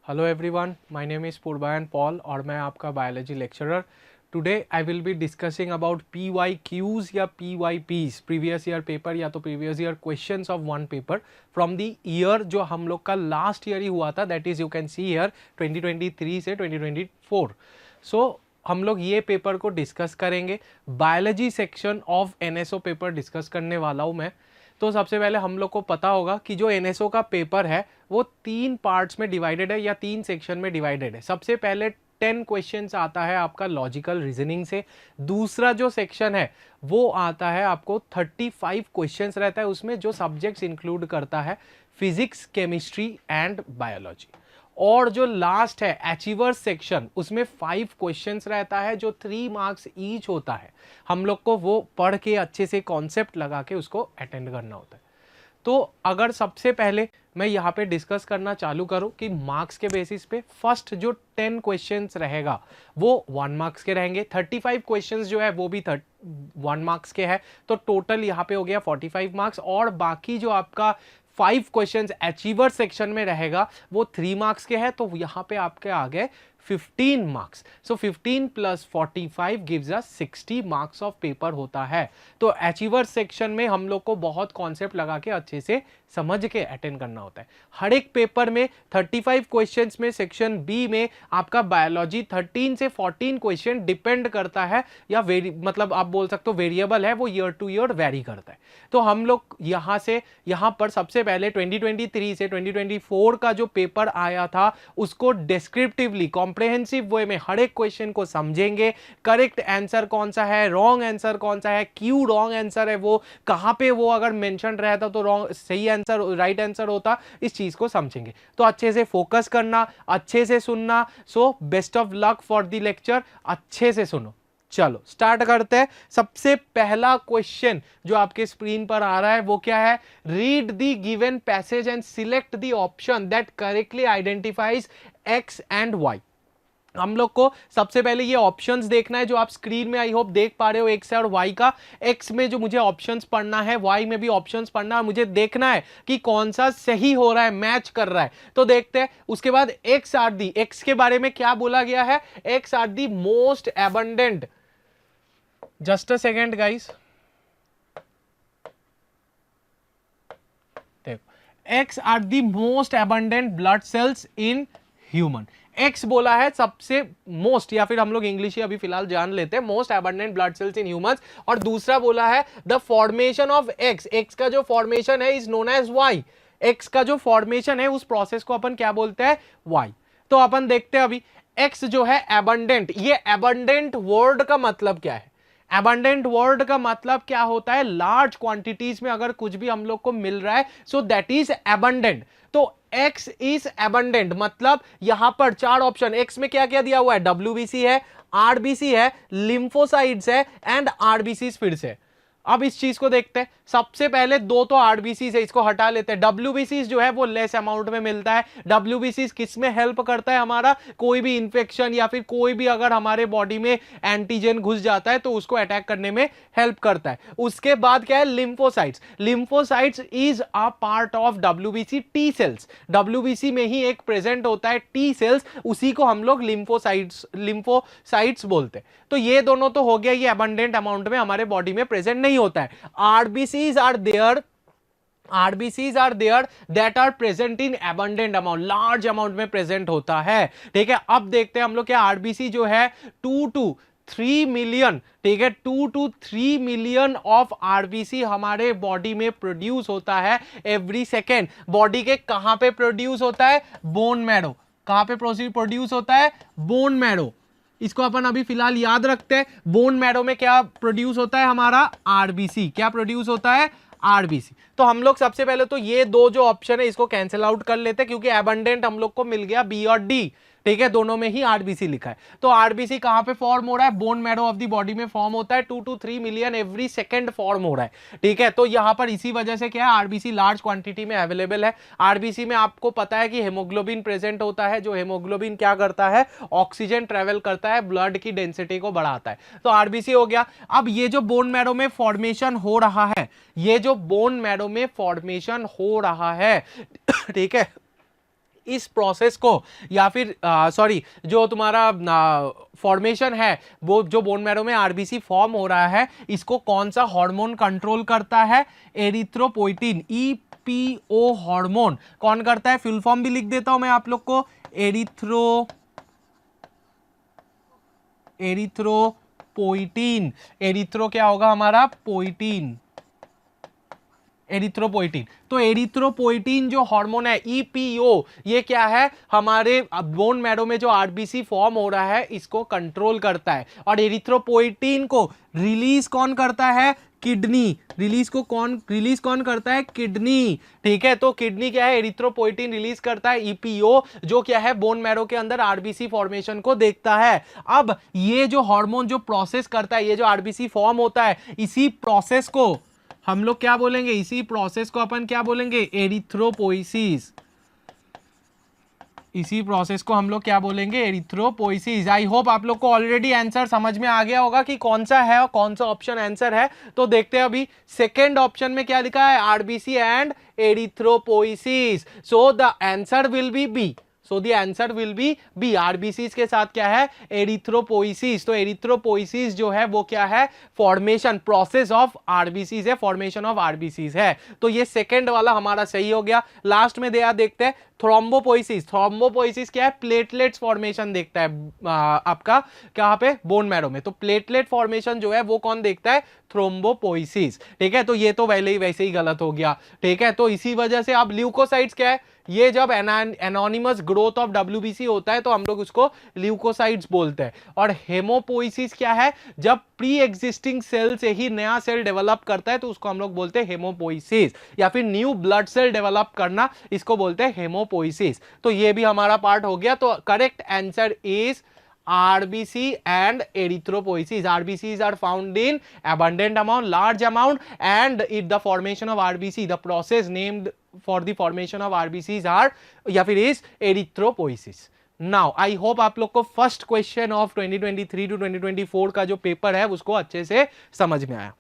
Hello everyone, my name is Purvayan Paul और मैं आपका biology lecturer. Today I will be discussing about PYQs या PYPs, previous year paper या तो previous year questions of one paper from the year जो हम लोग का लास्ट ईयर ही हुआ था, that is you can see here 2023 से 2024। सो हम लोग ये पेपर को डिस्कस करेंगे। Biology section of NSO paper discuss करने वाला हूँ मैं। तो सबसे पहले हम लोग को पता होगा कि जो NSO का पेपर है वो 3 पार्ट्स में डिवाइडेड है या 3 सेक्शन में डिवाइडेड है। सबसे पहले 10 क्वेश्चंस आता है आपका लॉजिकल रीजनिंग से। दूसरा जो सेक्शन है वो आता है आपको 35 क्वेश्चंस रहता है, उसमें जो सब्जेक्ट्स इंक्लूड करता है फिजिक्स, केमिस्ट्री एंड बायोलॉजी। और जो लास्ट है अचीवर्स सेक्शन, उसमें 5 क्वेश्चंस रहता है जो 3 मार्क्स ईच होता है। हम लोग को वो पढ़ के अच्छे से कॉन्सेप्ट लगा के उसको अटेंड करना होता है। तो अगर सबसे पहले मैं यहाँ पे डिस्कस करना चालू करूँ कि मार्क्स के बेसिस पे फर्स्ट जो 10 क्वेश्चंस रहेगा वो 1 मार्क्स के रहेंगे। 35 क्वेश्चंस जो है वो भी 1 मार्क्स के हैं, तो टोटल यहाँ पे हो गया 45 मार्क्स। और बाकी जो आपका 5 क्वेश्चंस अचीवर सेक्शन में रहेगा वो 3 मार्क्स के हैं, तो यहाँ पे आपके आ गए 15 marks. So 15 plus 45 gives us 60 marks of paper होता है। तो अचीवर सेक्शन में हम लोग को बहुत कॉन्सेप्ट लगा के अच्छे से समझ के अटेंड करना होता है। हर एक पेपर में 35 क्वेश्चंस में सेक्शन बी में आपका बायोलॉजी 13 से 14 क्वेश्चन डिपेंड करता है, या मतलब आप बोल सकते हो वेरिएबल है, वो ईयर टू ईयर वेरी करता है। तो हम लोग यहाँ से यहाँ पर सबसे पहले 2023 से 2024 का जो पेपर आया था उसको डिस्क्रिप्टिवली कॉम्प्रिहेंसिव वे में हर एक क्वेश्चन को समझेंगे। करेक्ट आंसर कौन सा है, रॉन्ग आंसर कौन सा है, क्यों रॉन्ग आंसर है, वो कहां पे वो अगर मेंशन रहता तो रॉन्ग सही आंसर राइट आंसर होता, इस चीज को समझेंगे। तो अच्छे से फोकस करना, अच्छे से सुनना। So best of luck for the lecture, अच्छे से सुनो। चलो स्टार्ट करते हैं। सबसे पहला क्वेश्चन जो आपके स्क्रीन पर आ रहा है वो क्या है? Read the given passage and select the option that correctly identifies X and Y. हम लोग को सबसे पहले ये ऑप्शंस देखना है जो आप स्क्रीन में आई होप देख पा रहे हो, एक्स और वाई का। एक्स में जो मुझे ऑप्शंस पढ़ना है, वाई में भी ऑप्शंस पढ़ना है, मुझे देखना है कि कौन सा सही हो रहा है, मैच कर रहा है। तो देखते हैं। उसके बाद एक्स आर दी, एक्स के बारे में क्या बोला गया है? X are the most abundant, just a second guys, देखो X are the most abundant blood cells in human. X बोला है सबसे मोस्ट, या फिर हम लोग इंग्लिश ही अभी फिलहाल जान लेते हैं, most abundant blood cells in humans. और दूसरा बोला है the formation of X, X का जो फॉर्मेशन है is known as Y. X का जो फॉर्मेशन है उस प्रोसेस को अपन क्या बोलते हैं? वाई। तो अपन देखते हैं अभी एक्स जो है एबंडेंट, ये एबंडेंट वर्ड का मतलब क्या है? एबंडेंट वर्ड का मतलब क्या होता है? लार्ज क्वांटिटीज में अगर कुछ भी हम लोग को मिल रहा है सो दैट इज एबंडेंट। तो X इज एबंडेंट मतलब यहां पर 4 ऑप्शन, X में क्या क्या दिया हुआ है? WBC है, RBC है, लिम्फोसाइट्स है एंड RBCs फिर से। अब इस चीज को देखते हैं। सबसे पहले 2 तो RBCs है, इसको हटा लेते हैं। WBCs जो है वो लेस अमाउंट में मिलता है। WBCs किस में हेल्प करता है? हमारा कोई भी इंफेक्शन या फिर कोई भी अगर हमारे बॉडी में एंटीजन घुस जाता है तो उसको अटैक करने में हेल्प करता है। उसके बाद क्या है? Lymphocytes. Lymphocytes is a part of WBC T cells. WBC में ही एक प्रेजेंट होता है टी सेल्स, उसी को हम लोग लिम्फोसाइट्स बोलते हैं। तो ये दोनों तो हो गया, ये अबंडेंट अमाउंट में हमारे बॉडी में प्रेजेंट नहीं होता है। RBCs are there that are present in abundant amount, large amount में प्रेजेंट होता है। ठीक है, अब देखते हैं हम लोग क्या RBC जो है 2 to 3 मिलियन, ठीक है, 2 to 3 मिलियन ऑफ RBC हमारे बॉडी में प्रोड्यूस होता है एवरी सेकेंड। बॉडी के कहां पे प्रोड्यूस होता है? Bone marrow. कहां पे प्रोड्यूस होता है? Bone marrow. इसको अपन अभी फिलहाल याद रखते हैं। बोन मैरो में क्या प्रोड्यूस होता है? हमारा RBC। क्या प्रोड्यूस होता है? RBC। तो हम लोग सबसे पहले तो ये 2 जो ऑप्शन है इसको कैंसिल आउट कर लेते हैं, क्योंकि एबंडेंट हम लोग को मिल गया B और D। ठीक है, दोनों में ही RBC लिखा है। तो RBC कहां पे फॉर्म हो रहा है? Bone marrow of the body में फॉर्म होता है। 2 to 3 million every second form हो रहा है। ठीक है, तो यहां पर इसी वजह से क्या है? RBC लार्ज क्वांटिटी में अवेलेबल है। RBC में आपको पता है कि हेमोग्लोबिन प्रेजेंट होता है। जो हेमोग्लोबिन क्या करता है? ऑक्सीजन ट्रेवल करता है, ब्लड की डेंसिटी को बढ़ाता है। तो RBC हो गया। अब ये जो बोन मैरो में फॉर्मेशन हो रहा है, ये जो बोन मैरो में फॉर्मेशन हो रहा है, ठीक है, इस प्रोसेस को या फिर सॉरी जो तुम्हारा फॉर्मेशन है वो जो बोन मैरो में आरबीसी फॉर्म हो रहा है इसको कौन सा हार्मोन कंट्रोल करता है? एरिथ्रोपोइटिन, ईपीओ हार्मोन कौन करता है? फुल फॉर्म भी लिख देता हूं मैं आप लोग को, एरिथ्रोपोइटिन। एरिथ्रो क्या होगा हमारा? पोइटिन, एरिथ्रोपोइटिन। तो एरिथ्रोपोइटिन जो हार्मोन है ईपीओ, ये क्या है? हमारे बोन मैरो में जो आरबीसी फॉर्म हो रहा है इसको कंट्रोल करता है। और एरिथ्रोपोइटिन को रिलीज कौन करता है? किडनी। रिलीज कौन करता है? किडनी। ठीक है, तो किडनी क्या है? एरिथ्रोपोइटिन रिलीज करता है, ईपीओ जो क्या है? बोन मैरो के अंदर आरबीसी फॉर्मेशन को देखता है। अब ये जो हार्मोन जो प्रोसेस करता है, ये जो आरबीसी फॉर्म होता है, इसी प्रोसेस को हम लोग क्या बोलेंगे? इसी प्रोसेस को अपन क्या बोलेंगे? एरिथ्रोपोइसिस। इसी प्रोसेस को हम लोग क्या बोलेंगे? एरिथ्रोपोइसिस। आई होप आप लोग को ऑलरेडी आंसर समझ में आ गया होगा कि कौन सा है और कौन सा ऑप्शन आंसर है। तो देखते हैं अभी सेकेंड ऑप्शन में क्या लिखा है? RBC and erythropoiesis. So the answer will be B. So the answer will be B. RBCs के साथ क्या है? एरिथ्रोपोइसिस। तो एरिथ्रोपोइसिस जो है वो क्या है? फॉर्मेशन, प्रोसेस ऑफ आरबीसीज है, फॉर्मेशन ऑफ आरबीसीज है। तो ये सेकंड वाला हमारा सही हो गया। लास्ट में देखते हैं थ्रोम्बोपोइसिस। थ्रोम्बोपोइसिस क्या है? प्लेटलेट्स फॉर्मेशन देखता है आपका कहां पे? बोन मैरो में। तो प्लेटलेट फॉर्मेशन जो है वो कौन देखता है? थ्रोम्बोपोइसिस। ठीक है, तो ये तो वैसे ही गलत हो गया। ठीक है, तो इसी वजह से अब ल्यूकोसाइट्स क्या है? ये जब एनोनिमस ग्रोथ ऑफ डब्ल्यूबीसी होता है तो हम लोग उसको ल्यूकोसाइट्स बोलते हैं। और हेमोपोइसिस क्या है? जब प्री एग्जिस्टिंग सेल से ही नया सेल डेवलप करता है तो उसको हम लोग बोलते हैं हेमोपोइसिस। या फिर न्यू ब्लड सेल डेवलप करना, इसको बोलते हैं हेमोपोइसिस। तो ये भी हमारा पार्ट हो गया। तो correct answer is RBC and erythropoiesis. RBCs are found in abundant amount, large amount, and the formation of RBC, the process named for the formation of RBCs are या फिर is erythropoiesis. Now I hope आप लोग को first question of 2023 to 2024 का जो paper है उसको अच्छे से समझ में आया।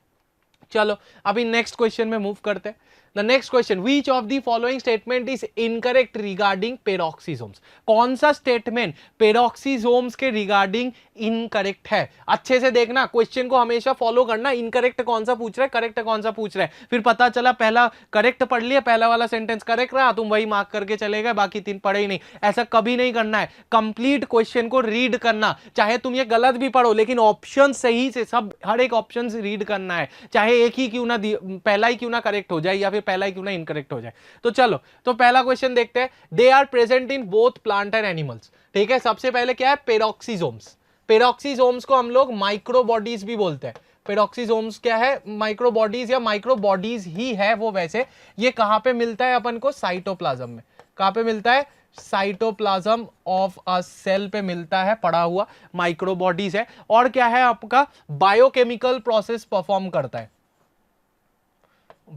चलो अभी नेक्स्ट क्वेश्चन में मूव करते हैं। The next question, which of the following statement is incorrect regarding peroxisomes? कौन सा स्टेटमेंट पेरोक्सीसोम्स के रिगार्डिंग इनकरेक्ट है? अच्छे से देखना, क्वेश्चन को हमेशा फॉलो करना। इनकरेक्ट कौन सा पूछ रहा है, करेक्ट कौन सा पूछ रहा है, फिर पता चला पहला करेक्ट पढ़ लिया, पहला वाला सेंटेंस करेक्ट रहा, तुम वही मार्क करके चले गए, बाकी तीन पढ़े ही नहीं। ऐसा कभी नहीं करना है। कंप्लीट क्वेश्चन को रीड करना, चाहे तुम ये गलत भी पढ़ो लेकिन ऑप्शन सही से सब, हर एक ऑप्शन रीड करना है, चाहे एक ही क्यों ना, पहला ही क्यों ना करेक्ट हो जाए या फिर पहला ही क्यों ना इनकरेक्ट हो जाए। तो चलो, तो पहला क्वेश्चन देखते हैं। They are present in both plant and animals. ठीक है, सबसे पहले क्या है? पेरोक्सीसोम्स। पेरोक्सीसोम्स को हम लोग माइक्रोबॉडीज भी बोलते हैं। पेरोक्सीसोम्स क्या है? माइक्रोबॉडीज या माइक्रोबॉडीज ही है वो। वैसे ये कहां पे मिलता है अपन को? साइटोप्लाज्म में। कहां पे मिलता है? साइटोप्लाज्म ऑफ अ सेल पे मिलता है, पड़ा हुआ माइक्रोबॉडीज है। और क्या है आपका? बायोकेमिकल प्रोसेस परफॉर्म करता है,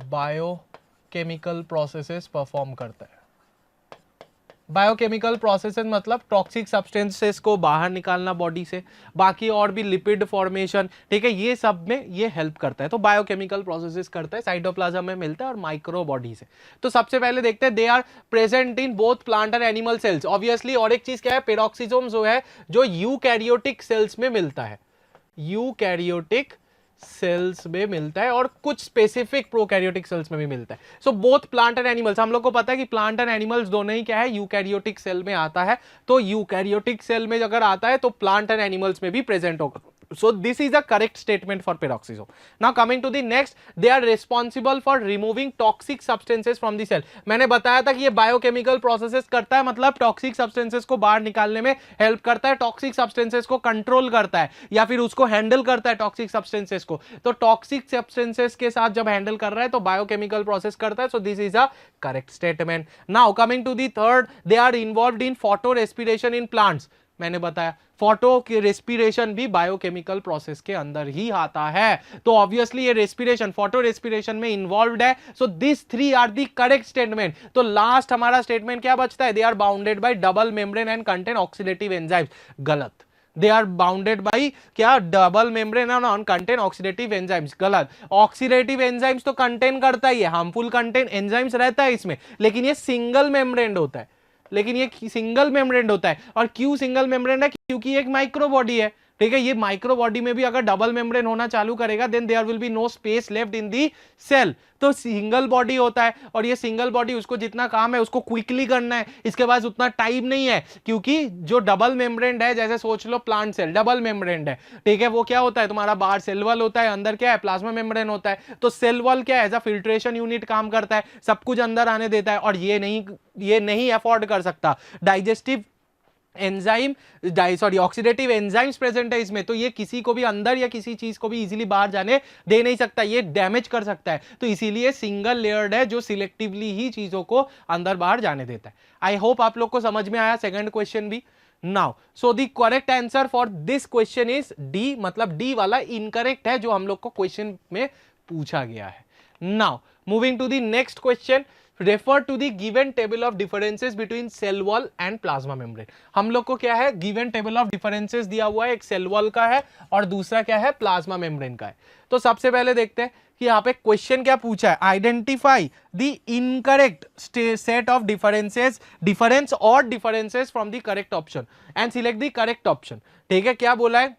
बायोकेमिकल प्रोसेसेस परफॉर्म करता है। बायोकेमिकल प्रोसेसेस मतलब टॉक्सिक सब्सटेंसेस को बाहर निकालना बॉडी से, बाकी और भी लिपिड फॉर्मेशन, ठीक है, ये सब में ये हेल्प करता है। तो बायोकेमिकल प्रोसेसेस करता है, साइटोप्लाज्म में मिलता है और माइक्रोबॉडी से। तो सबसे पहले देखते हैं, they are present in both plant and animal cells, obviously. और एक चीज क्या है? पेरोक्सीसोम जो है जो यूकैरियोटिक सेल्स में मिलता है, यूकैरियोटिक सेल्स में मिलता है और कुछ स्पेसिफिक प्रोकैरियोटिक सेल्स में भी मिलता है। So both plant and animals, हम लोग को पता है कि प्लांट एंड एनिमल्स दोनों ही क्या है? यूकैरियोटिक सेल में आता है। तो यूकैरियोटिक सेल में अगर आता है तो प्लांट एंड एनिमल्स में भी प्रेजेंट होगा। So this is a correct statement for peroxisome. Now coming to the next, they are responsible for removing toxic substances from the cell. मैंने बताया था कि ये बायोकेमिकल प्रोसेसेस करता है, मतलब टॉक्सिक सब्सटेंसेस को बाहर निकालने में हेल्प करता है, टॉक्सिक सब्सटेंसेस को कंट्रोल करता है या फिर उसको हैंडल करता है टॉक्सिक सब्सटेंसेस को। तो टॉक्सिक सब्सटेंसेस के साथ जब हैंडल कर रहा है तो बायोकेमिकल प्रोसेस करता है। So this is a correct statement. Now coming to the third, they are involved in photo respiration in plants. मैंने बताया फोटो की रेस्पिरेशन भी बायोकेमिकल प्रोसेस के अंदर ही आता है। तो ऑब्वियसली ये रेस्पिरेशन, फोटो रेस्पिरेशन में इन्वॉल्वड है। So this three are the correct statement. तो लास्ट हमारा स्टेटमेंट क्या बचता है? They are bounded by double membrane and contain oxidative enzymes. गलत। दे आर बाउंडेड बाई क्या? Double membrane and contain oxidative enzymes. गलत। ऑक्सीडेटिव एंजाइम्स तो contain करता ही है, हार्मफुल कंटेन एंजाइम्स रहता है इसमें, लेकिन ये सिंगल मेम्ब्रेन होता है। लेकिन ये सिंगल मेम्ब्रेन होता है। और क्यों सिंगल मेम्ब्रेन है? क्योंकि ये एक माइक्रो बॉडी है, ठीक है। ये माइक्रो बॉडी में भी अगर डबल मेम्ब्रेन होना चालू करेगा then there will be no space left in the cell. तो सिंगल बॉडी होता है, और ये सिंगल बॉडी उसको जितना काम है उसको क्विकली करना है, इसके पास उतना टाइम नहीं है। क्योंकि जो डबल मेम्ब्रेन है, जैसे सोच लो प्लांट सेल डबल मेम्ब्रेन है, ठीक है, वो क्या होता है तुम्हारा, बाहर सेल वॉल होता है, अंदर क्या है, प्लाज्मा मेम्ब्रेन होता है। तो सेल वॉल क्या है, एज अ फिल्ट्रेशन यूनिट काम करता है, सब कुछ अंदर आने देता है, और ये नहीं अफोर्ड कर सकता। Digestive enzyme oxidative enzymes present है इसमें, तो ये किसी को भी अंदर या किसी चीज को भी इजीली बाहर जाने दे नहीं सकता, ये डैमेज कर सकता है। तो इसीलिए सिंगल लेयर्ड है, जो सिलेक्टिवली ही चीजों को अंदर बाहर जाने देता है। आई होप आप लोग को समझ में आया सेकंड क्वेश्चन भी। Now so the correct answer for this question is D, मतलब डी वाला इनकरेक्ट है जो हम लोग को क्वेश्चन में पूछा गया है। Now moving to the next question, refer to the given table of differences between cell wall and plasma membrane. हम लोग को क्या है, गिवन टेबल ऑफ डिफरेंसेस दिया हुआ है, एक सेल वॉल का है और दूसरा क्या है, प्लाज्मा मेम्ब्रेन का है। तो सबसे पहले देखते हैं कि यहाँ पे क्वेश्चन क्या पूछा है, identify the incorrect set of difference और differences from the correct option and select the correct option. ठीक है, क्या बोला है,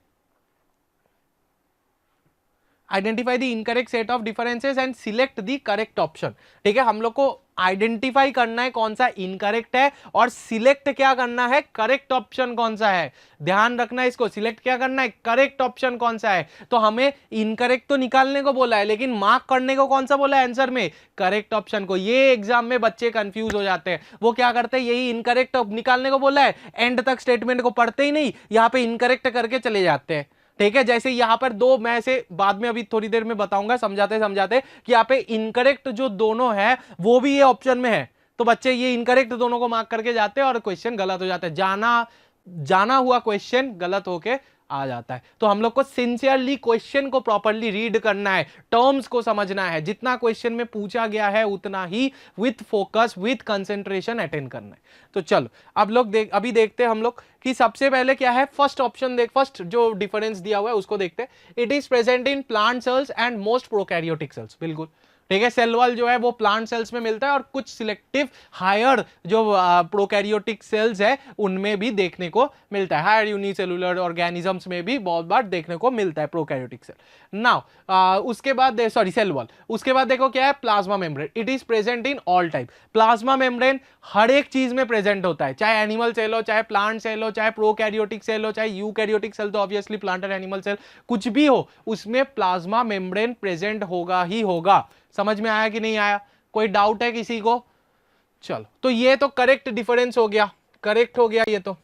identify the incorrect set of differences and select the correct option. ठीक है, हम लोग को आइडेंटिफाई करना है कौन सा इनकरेक्ट है और सिलेक्ट क्या करना है, करेक्ट ऑप्शन कौन सा है। ध्यान रखना है इसको, सिलेक्ट क्या करना है, करेक्ट ऑप्शन कौन सा है। तो हमें इनकरेक्ट तो निकालने को बोला है, लेकिन मार्क करने को कौन सा बोला है आंसर में, करेक्ट ऑप्शन को। ये एग्जाम में बच्चे कंफ्यूज हो जाते हैं, वो क्या करते हैं, यही इनकरेक्ट निकालने को बोला है, एंड तक स्टेटमेंट को पढ़ते ही नहीं, यहाँ पे इनकरेक्ट करके चले जाते हैं। ठीक है, जैसे यहां पर दो, मैं से बाद में अभी थोड़ी देर में बताऊंगा समझाते समझाते कि यहाँ पे इनकरेक्ट जो दोनों है वो भी ये ऑप्शन में है, तो बच्चे ये इनकरेक्ट दोनों को मार्क करके जाते हैं और क्वेश्चन गलत हो जाता है, जाना हुआ क्वेश्चन गलत होके आ जाता है। तो हम लोग को सिंसियरली क्वेश्चन को प्रॉपर्ली रीड करना है, टर्म्स को समझना है, जितना क्वेश्चन में पूछा गया है उतना ही with focus with concentration attend करना है। तो चलो अब लोग अभी देखते हैं हम लोग कि सबसे पहले क्या है, फर्स्ट ऑप्शन फर्स्ट जो डिफरेंस दिया हुआ है उसको देखते हैं। It is present in plant cells and most prokaryotic cells. बिल्कुल ठीक है, सेल वॉल जो है वो प्लांट सेल्स में मिलता है और कुछ सिलेक्टिव हायर जो प्रोकैरियोटिक सेल्स है उनमें भी देखने को मिलता है, हायर यूनिसेलुलर ऑर्गेनिजम्स में भी बहुत बार देखने को मिलता है प्रोकैरियोटिक सेल। नाउ उसके बाद सेल वॉल, उसके बाद देखो क्या है, plasma membrane. It is present in all type. Plasma membrane हर एक चीज में प्रेजेंट होता है, चाहे एनिमल सेल हो, चाहे प्लांट सेल हो, चाहे प्रोकैरियोटिक सेल हो, चाहे यूकैरियोटिक सेल, तो ऑब्वियसली प्लांट और एनिमल सेल कुछ भी हो उसमें प्लाज्मा मेम्ब्रेन प्रेजेंट होगा ही होगा। समझ में आया कि नहीं आया, कोई डाउट है किसी को? चलो, तो ये तो करेक्ट डिफरेंस हो गया, करेक्ट हो गया ये तो।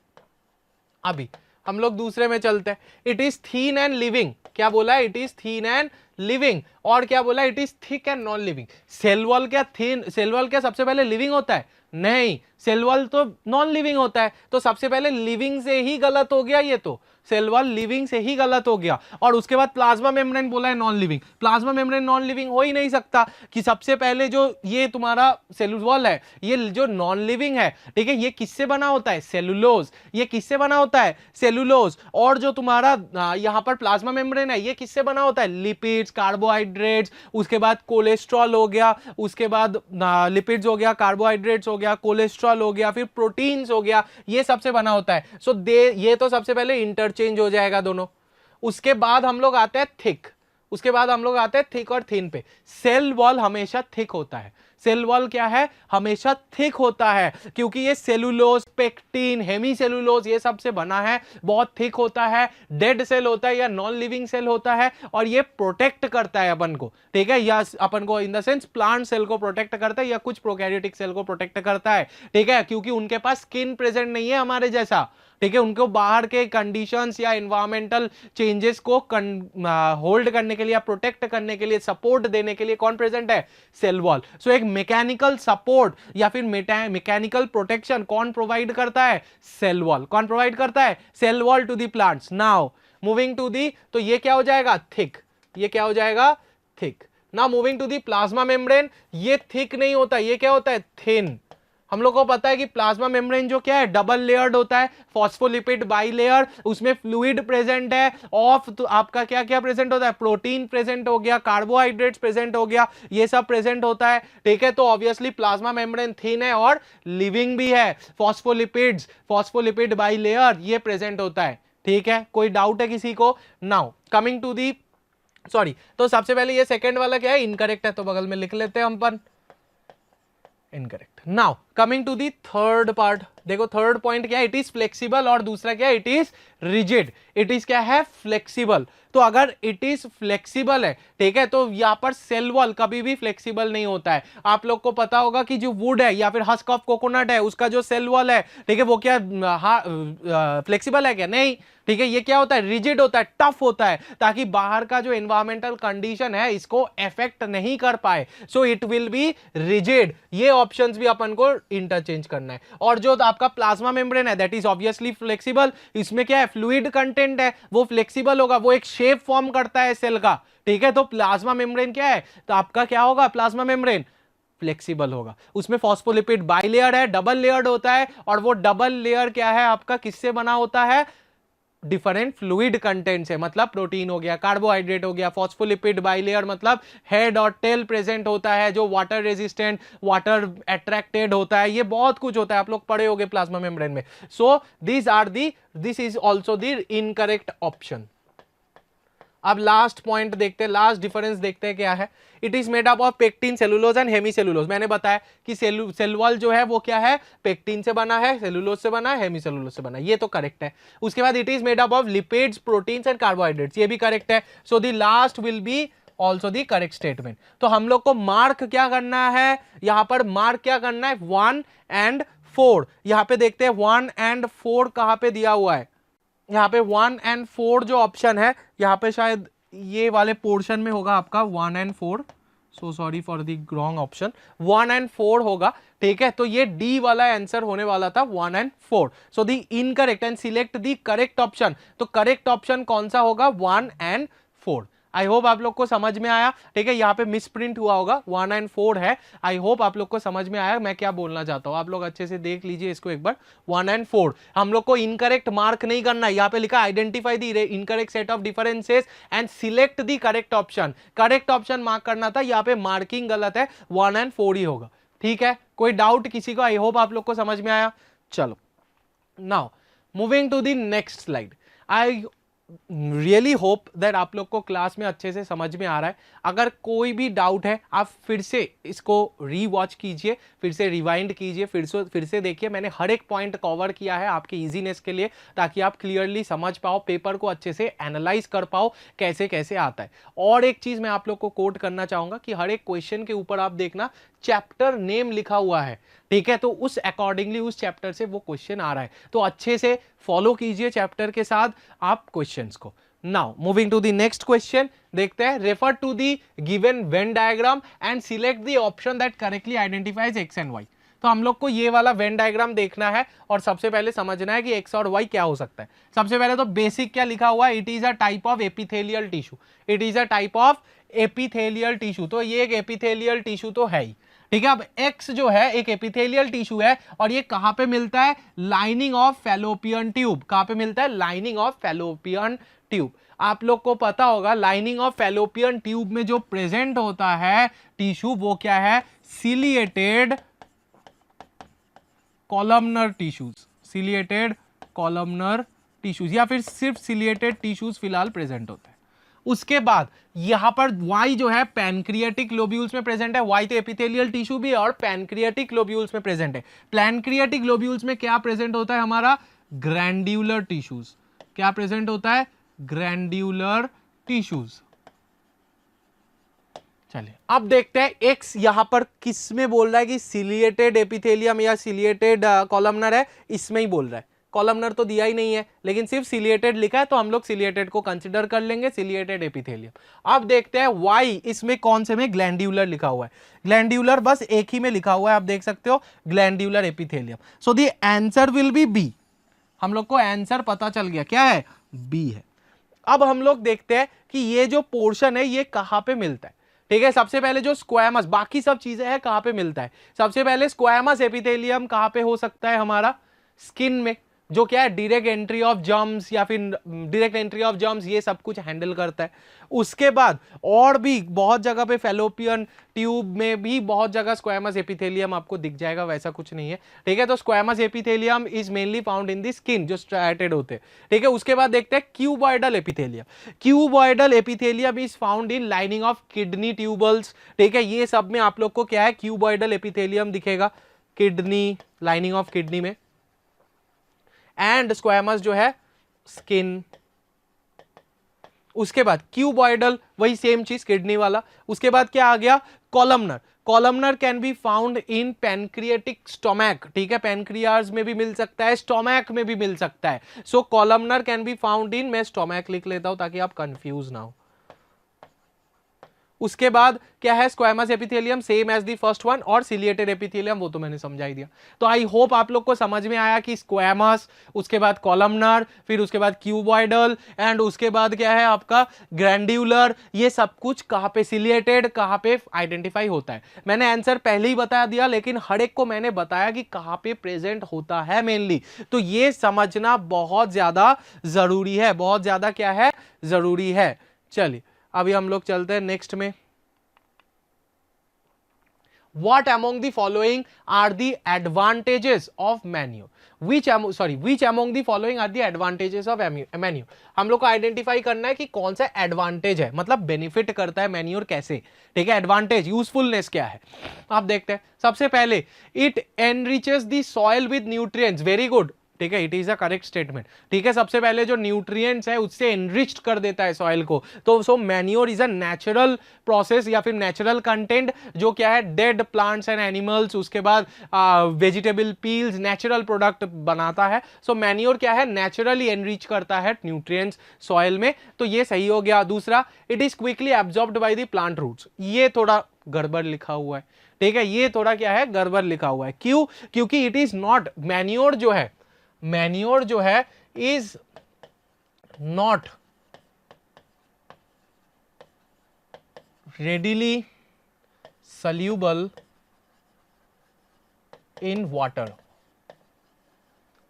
अभी हम लोग दूसरे में चलते हैं। It is thin and living, क्या बोला है, it is thin and living, और क्या बोला, it is thick and non living. Cell wall क्या थीन, सेल वॉल क्या सबसे पहले लिविंग होता है? नहीं, सेल वॉल तो नॉन लिविंग होता है, तो सबसे पहले लिविंग से ही गलत हो गया ये तो, सेल वॉल लिविंग से ही गलत हो गया। और उसके बाद प्लाज्मा मेम्ब्रेन बोला है non living, plasma membrane non living हो ही नहीं सकता कि सबसे पहले जो ये तुम्हारा सेलुलर वॉल है ये जो नॉन लिविंग है, ठीक है, ये किससे बना होता है, सेलुलोज। ये किससे बना होता है, सेलुलोज। और जो तुम्हारा यहाँ पर प्लाज्मा मेम्ब्रेन है ये किससे बना होता है, लिपिड्स, कार्बोहाइड्रेट्स, उसके बाद कोलेस्ट्रॉल हो गया, उसके बाद लिपिड्स हो गया, कार्बोहाइड्रेट्स हो गया, कोलेस्ट्रॉल हो गया, फिर प्रोटीन्स हो गया, ये सबसे बना होता है। सो ये तो सबसे पहले इंटरचेंज हो जाएगा दोनों। उसके बाद हम लोग आते हैं थिक, उसके बाद हम लोग आते हैं थिक और थिन पे। सेल वॉल हमेशा थिक होता है, सेल वॉल क्या है, हमेशा थिक होता है, क्योंकि ये सेलुलोज, पेक्टिन, हेमीसेलुलोज ये सब से बना है, बहुत थिक होता है, डेड सेल होता है या नॉन लिविंग सेल होता है, और ये प्रोटेक्ट करता है अपन को, ठीक है, या अपन को in the sense plant cell को प्रोटेक्ट करता है या कुछ प्रोकैरियोटिक सेल को प्रोटेक्ट करता है, ठीक है, क्योंकि उनके पास स्किन प्रेजेंट नहीं है हमारे जैसा, ठीक है, उनको बाहर के कंडीशंस या एनवायरमेंटल चेंजेस को होल्ड करने के लिए या प्रोटेक्ट करने के लिए, सपोर्ट देने के लिए कौन प्रेजेंट है, सेल वॉल। सो एक मैकेनिकल सपोर्ट या फिर मैकेनिकल प्रोटेक्शन कौन प्रोवाइड करता है, सेल वॉल। कौन प्रोवाइड करता है, cell wall to the plants. Now moving to the, तो ये क्या हो जाएगा, थिक, ये क्या हो जाएगा, thick. Now moving to the plasma membrane, ये थिक नहीं होता, ये क्या होता है, थिन। हम लोग को पता है कि प्लाज्मा मेम्ब्रेन जो क्या है, डबल लेयर्ड होता है, फॉस्फोलिपिड बाइलेयर, उसमें फ्लूइड प्रेजेंट है ऑफ, तो आपका क्या क्या प्रेजेंट होता है, प्रोटीन प्रेजेंट हो गया, कार्बोहाइड्रेट्स प्रेजेंट हो गया, ये सब प्रेजेंट होता है, ठीक है। तो ऑब्वियसली प्लाज्मा मेम्ब्रेन थिन है और लिविंग भी है, फॉस्फोलिपिड्स, फॉस्फोलिपिड बाइलेयर ये प्रेजेंट होता है, ठीक है। कोई डाउट है किसी को? Now coming to the, sorry, तो सबसे पहले ये सेकंड वाला क्या है, इनकरेक्ट है, तो बगल में लिख लेते हैं हम पर incorrect. Now coming to the third part, देखो थर्ड पॉइंट क्या है, इट इज फ्लेक्सिबल, और दूसरा क्या है, it is rigid. It is क्या है, फ्लेक्सिबल। तो अगर इट इज फ्लेक्सिबल है, ठीक है, तो यहां पर सेल वॉल कभी भी फ्लेक्सिबल नहीं होता है। आप लोग को पता होगा कि जो वुड है या फिर हस्क ऑफ कोकोनट है, उसका जो सेल वॉल है, ठीक है, वो क्या फ्लेक्सिबल है क्या? नहीं, ठीक है। ये क्या होता है, रिजिड होता है, टफ होता है, ताकि बाहर का जो एनवायरमेंटल कंडीशन है इसको इफेक्ट नहीं कर पाए, so it will B rigid. ये ऑप्शंस भी अपन को इंटरचेंज करना है। और जो आपका प्लाज्मा मेम्ब्रेन है, दैट इज ऑब्वियसली फ्लेक्सिबल, इसमें क्या है, फ्लूइड कंटेंट है, वो फ्लेक्सिबल होगा, वो एक शेप फॉर्म करता है सेल का, ठीक है। तो प्लाज्मा मेम्ब्रेन क्या है, तो आपका क्या होगा, प्लाज्मा मेम्ब्रेन फ्लेक्सिबल होगा। उसमें फॉस्फोलिपिड बाइलेयर है, डबल लेयर्ड होता है, और वो डबल लेयर क्या है आपका, किससे बना होता है, डिफरेंट फ्लूइड कंटेंट है, मतलब प्रोटीन हो गया, कार्बोहाइड्रेट हो गया, फॉस्फोलिपिड बाइलेयर मतलब हेड और टेल प्रेजेंट होता है, जो वाटर रेजिस्टेंट, वाटर अट्रैक्टेड होता है, ये बहुत कुछ होता है, आप लोग पढ़े होंगे प्लाज्मा मेम्ब्रेन में। सो this is also the incorrect option. अब लास्ट पॉइंट देखते हैं, लास्ट डिफरेंस देखते हैं क्या है। It is made up of pectin, cellulose and hemicellulose. मैंने बताया कि सेल वॉल जो है वो क्या है, पेक्टिन से बना है, सेलुलोज से बना है, हेमीसेलुलोज से बना है, ये तो करेक्ट है। उसके बाद it is made up of lipids, proteins and carbohydrates, ये भी करेक्ट है। So the last will be also the correct statement. तो हम लोग को मार्क क्या करना है, यहां पर मार्क क्या करना है, 1 and 4। यहां पे देखते हैं 1 and 4 कहां पे दिया हुआ है, यहाँ पे 1 and 4 जो ऑप्शन है, यहाँ पे शायद ये वाले पोर्शन में होगा आपका 1 and 4, so sorry for the wrong option, 1 and 4 होगा, ठीक है। तो ये डी वाला आंसर होने वाला था 1 and 4। So the incorrect and select the correct option. तो करेक्ट ऑप्शन कौन सा होगा, 1 and 4। आई होप आप लोग को समझ में आया, ठीक है। यहाँ पे मिस प्रिंट हुआ होगा, 1 and 4 है। आई होप आप लोग को समझ में आया मैं क्या बोलना चाहता हूँ, आप लोग अच्छे से देख लीजिए इसको एक बार। 1 and 4 हम लोग को इनकरेक्ट मार्क नहीं करना है, यहाँ पे लिखा identify the incorrect set of differences and select the correct option. Correct option mark करना था, यहाँ पे मार्किंग गलत है, 1 and 4 ही होगा, ठीक है। कोई डाउट किसी को? आई होप आप लोग को समझ में आया। चलो now moving to the next slide. I really hope that आप लोग को क्लास में अच्छे से समझ में आ रहा है। अगर कोई भी डाउट है आप फिर से इसको रीवॉच कीजिए, फिर से रिवाइंड कीजिए, फिर से देखिए। मैंने हर एक पॉइंट कवर किया है आपके इजीनेस के लिए, ताकि आप क्लियरली समझ पाओ, पेपर को अच्छे से एनालाइज कर पाओ कैसे कैसे आता है। और एक चीज मैं आप लोग को कोट करना चाहूंगा कि हर एक क्वेश्चन के ऊपर आप देखना चैप्टर नेम लिखा हुआ है, ठीक है। तो उस अकॉर्डिंगली उस चैप्टर से वो क्वेश्चन आ रहा है, तो अच्छे से फॉलो कीजिए चैप्टर के साथ आप क्वेश्चंस को। Now moving to the next question, देखते हैं। Refer to the given Venn diagram and select the option that correctly identifies X and Y. तो हम लोग को ये वाला वेन डायग्राम देखना है और सबसे पहले समझना है कि एक्स और वाई क्या हो सकता है। सबसे पहले तो बेसिक क्या लिखा हुआ है, it is a type of epithelial tissue. It is a type of epithelial tissue, तो ये एक एपिथेलियल टिश्यू तो है ही, ठीक है। अब एक्स जो है एक एपिथेलियल टिश्यू है, और ये कहां पे मिलता है, लाइनिंग ऑफ फैलोपियन ट्यूब। कहां पे मिलता है, लाइनिंग ऑफ फैलोपियन ट्यूब। आप लोग को पता होगा लाइनिंग ऑफ फैलोपियन ट्यूब में जो प्रेजेंट होता है टिश्यू, वो क्या है, ciliated columnar tissues, ciliated columnar tissues, या फिर सिर्फ सिलिएटेड टिश्यूज फिलहाल प्रेजेंट होते हैं। उसके बाद यहां पर Y जो है पैनक्रियाटिक लोब्यूल्स में प्रेजेंट है। Y तो एपिथेलियल टिश्यू भी है और पैनक्रियाटिक लोब्यूल्स में प्रेजेंट है। पैनक्रियाटिक लोब्यूल्स में क्या प्रेजेंट होता है, हमारा ग्रैंड्यूलर टिश्यूज। क्या प्रेजेंट होता है, ग्रैंड्यूलर टिश्यूज। चलिए अब देखते हैं एक्स यहां पर किस में बोल रहा है कि सिलिएटेड एपिथेलियम या सिलिएटेड कॉलमनर है, इसमें ही बोल रहा है। कॉलमनर तो दिया ही नहीं है, लेकिन सिर्फ सिलिएटेड लिखा है, तो हम लोग सिलिएटेड को कंसीडर कर लेंगे, सिलिएटेड एपिथेलियम। अब देखते हैं वाई, इसमें कौन से में, ग्लैंड्यूलर लिखा हुआ है। ग्लैंड्यूलर बस एक ही में लिखा हुआ है, आप देख सकते हो, glandular epithelium. So the answer will be B. हम लोग को आंसर पता चल गया, क्या है, बी है। अब हम लोग देखते हैं कि ये जो पोर्शन है ये कहां पे मिलता है, ठीक है। सबसे पहले जो स्क्वैमस, बाकी सब चीजें हैं कहां पे मिलता है, सबसे पहले स्क्वैमस एपिथेलियम कहां पे हो सकता है हमारा, स्किन में, जो क्या है डायरेक्ट एंट्री ऑफ जर्म्स या फिर डायरेक्ट एंट्री ऑफ जर्म्स ये सब कुछ हैंडल करता है। उसके बाद और भी बहुत जगह पे फैलोपियन ट्यूब में भी बहुत जगह स्क्वैमस एपिथेलियम आपको दिख जाएगा, वैसा कुछ नहीं है, ठीक है। तो squamous epithelium is mainly found in the skin, जो स्ट्राइएटेड होते हैं, ठीक है। उसके बाद देखते हैं cuboidal epithelium. Cuboidal epithelium is found in lining of kidney tubules, ठीक है। ये सब में आप लोग को क्या है, क्यूबॉइडल एपिथेलियम दिखेगा, किडनी, लाइनिंग ऑफ किडनी में। एंड स्क्वैमस जो है स्किन। उसके बाद क्यूबॉइडल, वही सेम चीज किडनी वाला। उसके बाद क्या आ गया, columnar. Columnar can be found in pancreatic stomach, ठीक है, पैनक्रियाज में भी मिल सकता है, स्टोमैक में भी मिल सकता है। So columnar can be found in, मैं स्टोमैक लिख लेता हूं ताकि आप कंफ्यूज ना हो। उसके बाद क्या है, squamous epithelium same as the first one, और सिलिएटेड एपिथेलियम वो तो मैंने समझा ही दिया। तो आई होप आप लोग को समझ में आया कि स्क्वैमस, उसके बाद कॉलमनर, फिर उसके बाद क्यूबॉइडल, एंड उसके बाद क्या है आपका ग्रैंड्यूलर, ये सब कुछ कहां पे सिलिएटेड, कहां पे आइडेंटिफाई होता है। मैंने आंसर पहले ही बता दिया, लेकिन हर एक को मैंने बताया कि कहां पे प्रेजेंट होता है मेनली, तो ये समझना बहुत ज्यादा जरूरी है, बहुत ज्यादा क्या है, जरूरी है। चलिए अभी हम लोग चलते हैं नेक्स्ट में। What among the following are the advantages of manure? Which among the following are the advantages of manure? हम लोग को आइडेंटिफाई करना है कि कौन सा एडवांटेज है, मतलब बेनिफिट करता है मैन्योर कैसे, ठीक है। एडवांटेज, यूजफुलनेस क्या है, आप देखते हैं। सबसे पहले it enriches the soil with nutrients, very good, ठीक है, it is a correct statement, ठीक है। सबसे पहले जो न्यूट्रिएंट्स है उससे एनरिच्ड कर देता है सॉइल को। तो so manure is a natural process या फिर नेचुरल कंटेंट, जो क्या है डेड प्लांट्स एंड एनिमल्स, उसके बाद वेजिटेबल पील्स, नेचुरल प्रोडक्ट बनाता है। सो मैन्योर क्या है, नेचुरली एनरिच करता है न्यूट्रिएंट्स सॉइल में, तो ये सही हो गया। दूसरा, it is quickly absorbed by the plant roots, ये थोड़ा गड़बड़ लिखा हुआ है, ठीक है, ये थोड़ा क्या है गड़बड़ लिखा हुआ है। क्यों, क्योंकि इट इज नॉट, मैन्योर जो है is not readily soluble in water,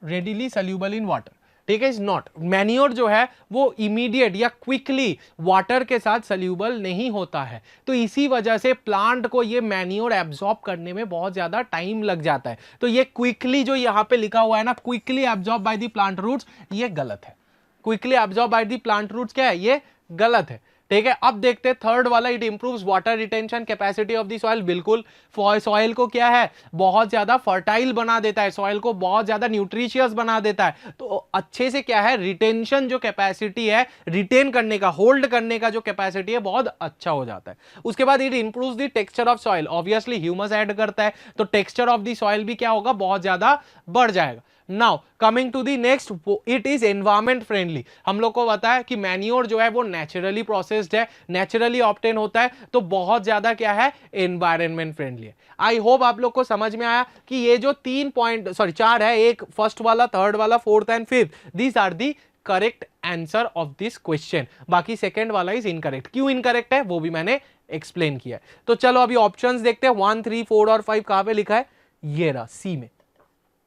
readily soluble in water, ठीक है। इज नॉट, मैन्योर जो है वो इमीडिएट या क्विकली वाटर के साथ सल्यूबल नहीं होता है, तो इसी वजह से प्लांट को ये मैन्योर एब्जॉर्ब करने में बहुत ज्यादा टाइम लग जाता है। तो ये क्विकली जो यहाँ पे लिखा हुआ है ना, quickly absorb by the plant roots, ये गलत है। Quickly absorb by the plant roots क्या है, ये गलत है, ठीक है। अब देखते हैं थर्ड वाला, it improves water retention capacity of the soil, बिल्कुल। सॉइल को क्या है, बहुत ज्यादा फर्टाइल बना देता है, सॉइल को बहुत ज्यादा न्यूट्रिशियस बना देता है। तो अच्छे से क्या है, रिटेंशन जो कैपेसिटी है, रिटेन करने का, होल्ड करने का जो कैपेसिटी है, बहुत अच्छा हो जाता है। उसके बाद it improves the texture of soil, obviously humus add करता है, तो टेक्सचर ऑफ द सॉइल भी क्या होगा, बहुत ज्यादा बढ़ जाएगा। Now coming to the next, it is environment friendly. हम लोग को पता है कि मैन्योर जो है वो नेचुरली प्रोसेस्ड है, नेचुरली ऑब्टेन होता है, तो बहुत ज्यादा क्या है, एनवायरमेंट फ्रेंडली है। आई होप आप लोग को समझ में आया कि ये जो 4 है, एक फर्स्ट वाला, थर्ड वाला, fourth and fifth, these are the correct answer of this question. बाकी सेकेंड वाला इज इनकरेक्ट। क्यों इनकरेक्ट है वो भी मैंने एक्सप्लेन किया है। तो चलो अभी ऑप्शंस देखते हैं, 1, 3, 4 और 5 कहां पे लिखा है, ये रहा सी में,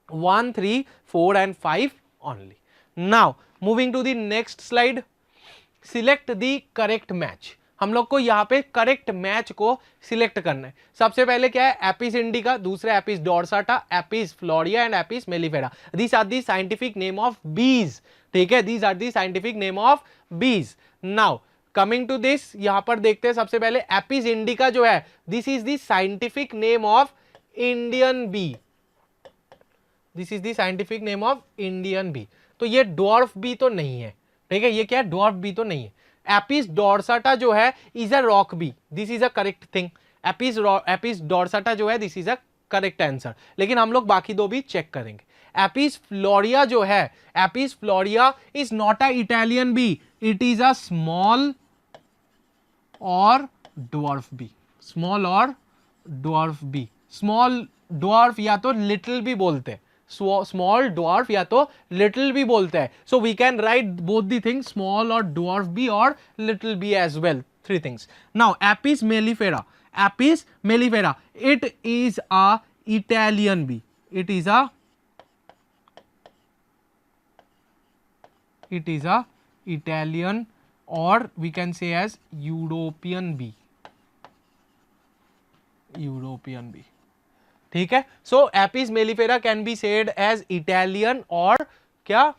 1, 3, 4 and 5 only. Now moving to the next slide, select the correct match. हम लोग को यहाँ पे करेक्ट मैच को सिलेक्ट करना है। सबसे पहले क्या है, एपिस इंडिका, दूसरा Apis dorsata, Apis florea and Apis mellifera. These are the scientific name of bees, ठीक है, these are the scientific name of bees. Now coming to this, यहां पर देखते हैं सबसे पहले एपिस इंडिका जो है, this is the scientific name of Indian bee, this is the scientific name of Indian bee. तो ये डॉर्फ बी तो नहीं है, ठीक है, ये क्या है, डॉर्फ बी तो नहीं है। एपिस डोर्साटा जो है is a rock B, this is a correct thing. Apis डोर्साटा जो है, this is a correct answer, लेकिन हम लोग बाकी दो भी चेक करेंगे। एपिस फ्लोरिया जो है, Apis फ्लोरिया is not a Italian B, it is a small और डॉर्फ बी, स्मॉल और डॉर्फ बी। स्मॉल डॉर्फ या तो लिटिल भी बोलते हैं, स्मॉल डॉर्फ या तो लिटिल भी बोलते हैं। So we can write both the thing, small और डॉर्फ बी और little bee as well. three things. Now Apis mellifera. Apis mellifera, it is a Italian bee. It is a Italian, or we can say as European bee. European bee. ठीक है. So Apis mellifera can be said as Italian or क्या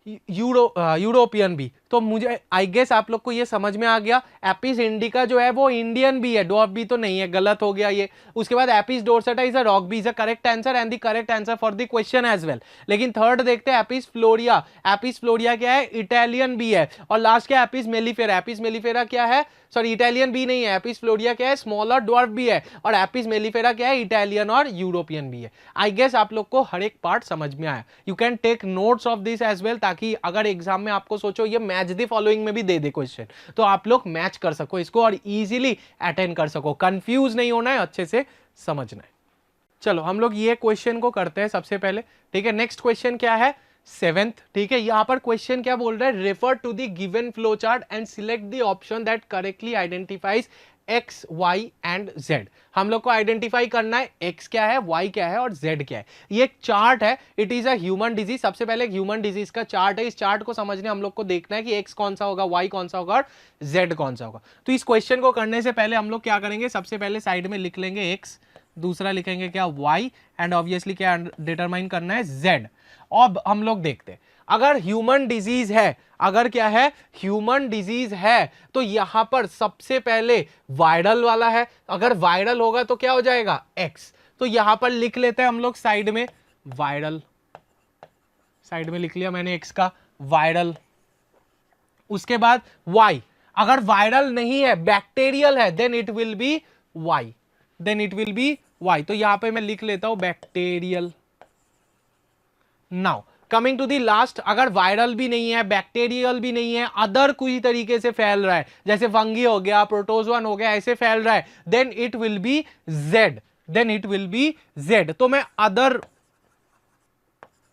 European bee. तो मुझे I guess आप लोग को ये समझ में आ गया. एपिस इंडिका जो है वो इंडियन बी है, डॉर्फ बी तो नहीं है, गलत हो गया ये. उसके बाद Apis dorsata is a rock bee, is a correct answer and the correct answer for the question as well. लेकिन थर्ड देखते हैं एपिस फ्लोरिया. एपिस फ्लोरिया क्या है? इटालियन बी है. और लास्ट क्या है? Apis mellifera. एपिस मेलिफेरा क्या है? सॉरी, इटालियन बी नहीं है. एपिस फ्लोरिया क्या है? स्मॉलर डॉर्फ बी है. और एपिस मेलिफेरा क्या है? इटालियन और यूरोपियन बी है. आई गेस आप लोग को हर एक पार्ट समझ में आया. You can take notes of this as well, ताकि अगर एग्जाम में आपको सोचो ये मैच द फॉलोइंग में भी दे क्वेश्चन, तो आप लोग मैच कर सको इसको और इजीली अटेंड कर सको. कंफ्यूज नहीं होना है, अच्छे से समझना है. चलो हम लोग ये क्वेश्चन को करते हैं सबसे पहले. ठीक है, नेक्स्ट क्वेश्चन क्या है? 7th. ठीक है, यहां पर क्वेश्चन क्या बोल रहा है? Refer to the given flow chart and select the option that correctly identifies X, Y and Z. हम लोग को आइडेंटिफाई करना है एक्स क्या है, वाई क्या है और जेड क्या है. ये एक चार्ट है. It is a human disease. सबसे पहले एक ह्यूमन डिजीज का चार्ट है. इस चार्ट को समझने हम लोग को देखना है कि एक्स कौन सा होगा, वाई कौन सा होगा और जेड कौन सा होगा. तो इस क्वेश्चन को करने से पहले हम लोग क्या करेंगे? सबसे पहले साइड में लिख लेंगे एक्स, दूसरा लिखेंगे क्या? वाई, एंड ऑब्वियसली क्या डिटरमाइन करना है? जेड. अब हम लोग देखते हैं, अगर ह्यूमन डिजीज है, अगर क्या है? ह्यूमन डिजीज है, तो यहां पर सबसे पहले वायरल वाला है. अगर वायरल होगा तो क्या हो जाएगा? एक्स. तो यहां पर लिख लेते हैं हम लोग साइड में वायरल. साइड में लिख लिया मैंने एक्स का, वायरल. उसके बाद वाई. अगर वायरल नहीं है, बैक्टीरियल है, then it will be Y. Then it will be Y. तो यहां पे मैं लिख लेता हूं bacterial. Now coming to the last, अगर वायरल भी नहीं है, बैक्टीरियल भी नहीं है, अदर कोई तरीके से फैल रहा है, जैसे फंगी हो गया, प्रोटोजोन हो गया, ऐसे फैल रहा है, then it will be Z. Then it will be Z. तो मैं अदर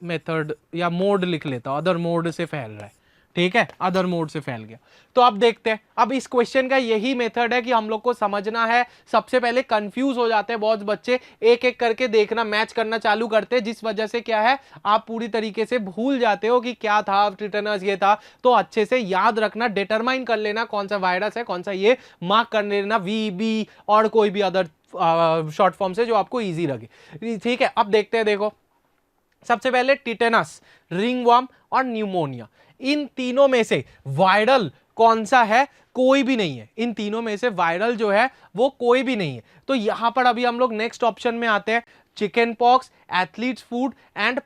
मेथड या मोड लिख लेता हूं. अदर मोड से फैल रहा है. ठीक है, अदर मोड से फैल गया. तो अब देखते हैं. अब इस क्वेश्चन का यही मेथड है कि हम लोग को समझना है. सबसे पहले कंफ्यूज हो जाते हैं बहुत बच्चे, एक एक करके देखना, मैच करना चालू करते हैं, जिस वजह से क्या है, आप पूरी तरीके से भूल जाते हो कि क्या था, टिटेनस ये था. तो अच्छे से याद रखना, डिटरमाइन कर लेना कौन सा वायरस है, कौन सा ये, मार्क कर लेना वी, बी और कोई भी अदर शॉर्ट फॉर्म से जो आपको ईजी लगे. ठीक है, अब देखते हैं. देखो सबसे पहले टिटेनस, रिंगवर्म और न्यूमोनिया. इन तीनों में से वायरल कौन सा है? कोई भी नहीं है. इन तीनों में से वायरल जो है वो कोई भी नहीं है. तो यहां पर अभी हम लोग नेक्स्ट ऑप्शन में आते हैं. Chicken pox, athlete's foot and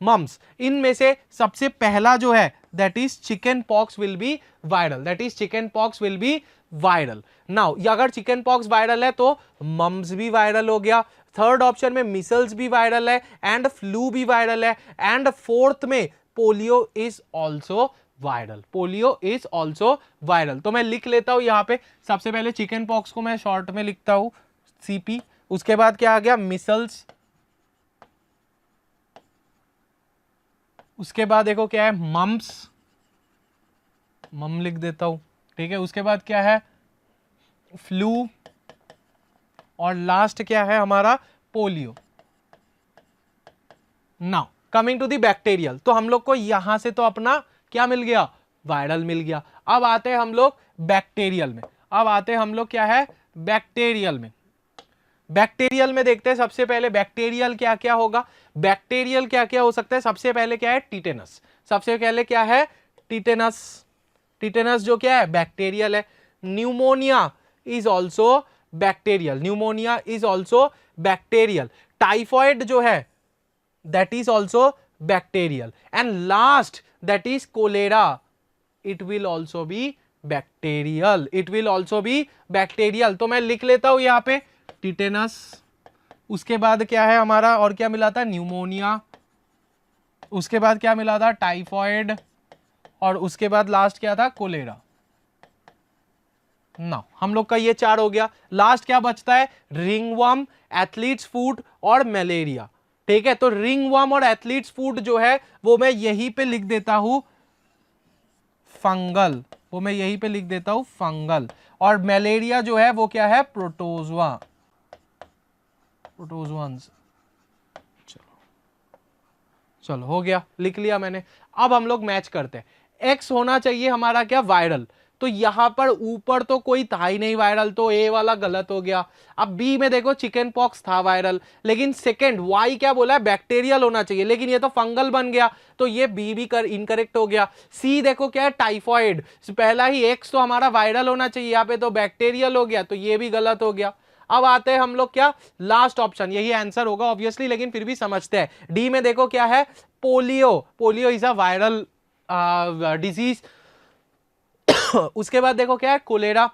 mumps. इनमें से सबसे पहला जो है that is chicken pox will be viral. That is chicken pox will be viral. Now अगर चिकन पॉक्स वायरल है तो मम्स भी वायरल हो गया. थर्ड ऑप्शन में मिसल्स भी वायरल है एंड फ्लू भी वायरल है. एंड फोर्थ में polio is also viral. Polio is also viral. तो मैं लिख लेता हूं यहां पे. सबसे पहले चिकन पॉक्स को मैं शॉर्ट में लिखता हूं सीपी. उसके बाद क्या आ गया? मिसल्स. उसके बाद देखो क्या है? मम्स. मम लिख देता हूं. ठीक है, उसके बाद क्या है? फ्लू. और लास्ट क्या है हमारा? Polio. Now coming to the bacterial. तो हम लोग को यहां से तो अपना क्या मिल गया? वायरल मिल गया. अब आते हैं हम लोग बैक्टीरियल में. अब आते हैं हम लोग क्या है? बैक्टीरियल में. बैक्टीरियल में देखते हैं सबसे पहले बैक्टीरियल क्या क्या होगा. बैक्टीरियल क्या क्या हो सकता है? सबसे पहले क्या है? टिटेनस. सबसे पहले क्या है? टिटेनस. टिटेनस जो क्या है? बैक्टीरियल है. Pneumonia is also bacterial. Pneumonia is also bacterial. Typhoid जो है that is also bacterial. And last that is cholera, it will also be bacterial. It will also be bacterial. तो मैं लिख लेता हूं यहां पे टिटेनस. उसके बाद क्या है हमारा? और क्या मिला था? न्यूमोनिया. उसके बाद क्या मिला था? टाइफॉइड. और उसके बाद लास्ट क्या था? कोलेरा. ना हम लोग का ये 4 हो गया. लास्ट क्या बचता है? रिंगवर्म, एथलीट्स फूड और मलेरिया. ठीक है, तो रिंगवर्म और एथलीट्स फूड जो है वो मैं यहीं पे लिख देता हूं फंगल, वो मैं यहीं पे लिख देता हूं फंगल। और मलेरिया जो है वो क्या है, प्रोटोजवा, प्रोटोजोअन्स। चलो हो गया, लिख लिया मैंने। अब हम लोग मैच करते हैं। एक्स होना चाहिए हमारा क्या, वायरल, तो यहां पर ऊपर तो कोई था ही नहीं वायरल, तो ए वाला गलत हो गया। अब बी में देखो चिकन पॉक्स था वायरल, लेकिन सेकंड वाई क्या बोला है, बैक्टीरियल होना चाहिए, लेकिन ये तो फंगल बन गया, तो ये बी भी इनकरेक्ट हो गया। सी देखो क्या है, टाइफॉइड, पहला ही एक्स तो हमारा वायरल होना चाहिए, यहाँ पे तो बैक्टीरियल हो गया, तो ये भी गलत हो गया। अब आते हैं हम लोग क्या, लास्ट ऑप्शन, यही आंसर होगा ऑब्वियसली, लेकिन फिर भी समझते हैं। डी में देखो क्या है, polio, polio is a viral disease. उसके बाद देखो क्या है, कोलेरा,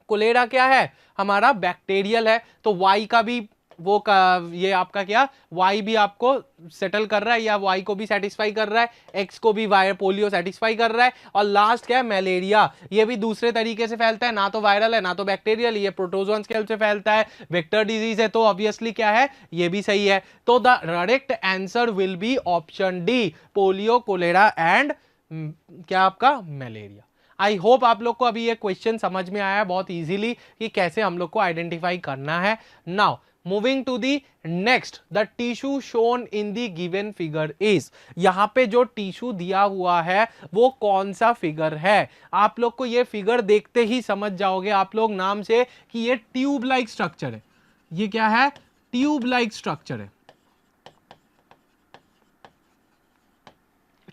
कोलेरा क्या है हमारा, बैक्टीरियल है, तो वाई का भी वो का, ये आपका क्या, वाई भी आपको सेटल कर रहा है, या वाई को भी सेटिस्फाई कर रहा है, एक्स को भी वायर पोलियो सेटिस्फाई कर रहा है। और लास्ट क्या है, मलेरिया, ये भी दूसरे तरीके से फैलता है, ना तो वायरल है ना तो बैक्टीरियल, ये प्रोटोजोन्स के हेल्प से फैलता है, वेक्टर डिजीज है, तो ऑब्वियसली क्या है, ये भी सही है। तो the correct answer will be option D, polio, cholera and क्या आपका, मलेरिया। आई होप आप लोग को अभी ये क्वेश्चन समझ में आया बहुत इजीली कि कैसे हम लोग को आइडेंटिफाई करना है। Now moving to the next, the tissue shown in the given figure is, यहां पे जो टिश्यू दिया हुआ है वो कौन सा फिगर है। आप लोग को ये फिगर देखते ही समझ जाओगे आप लोग नाम से कि ये ट्यूब लाइक स्ट्रक्चर है। ये क्या है, ट्यूब लाइक स्ट्रक्चर है,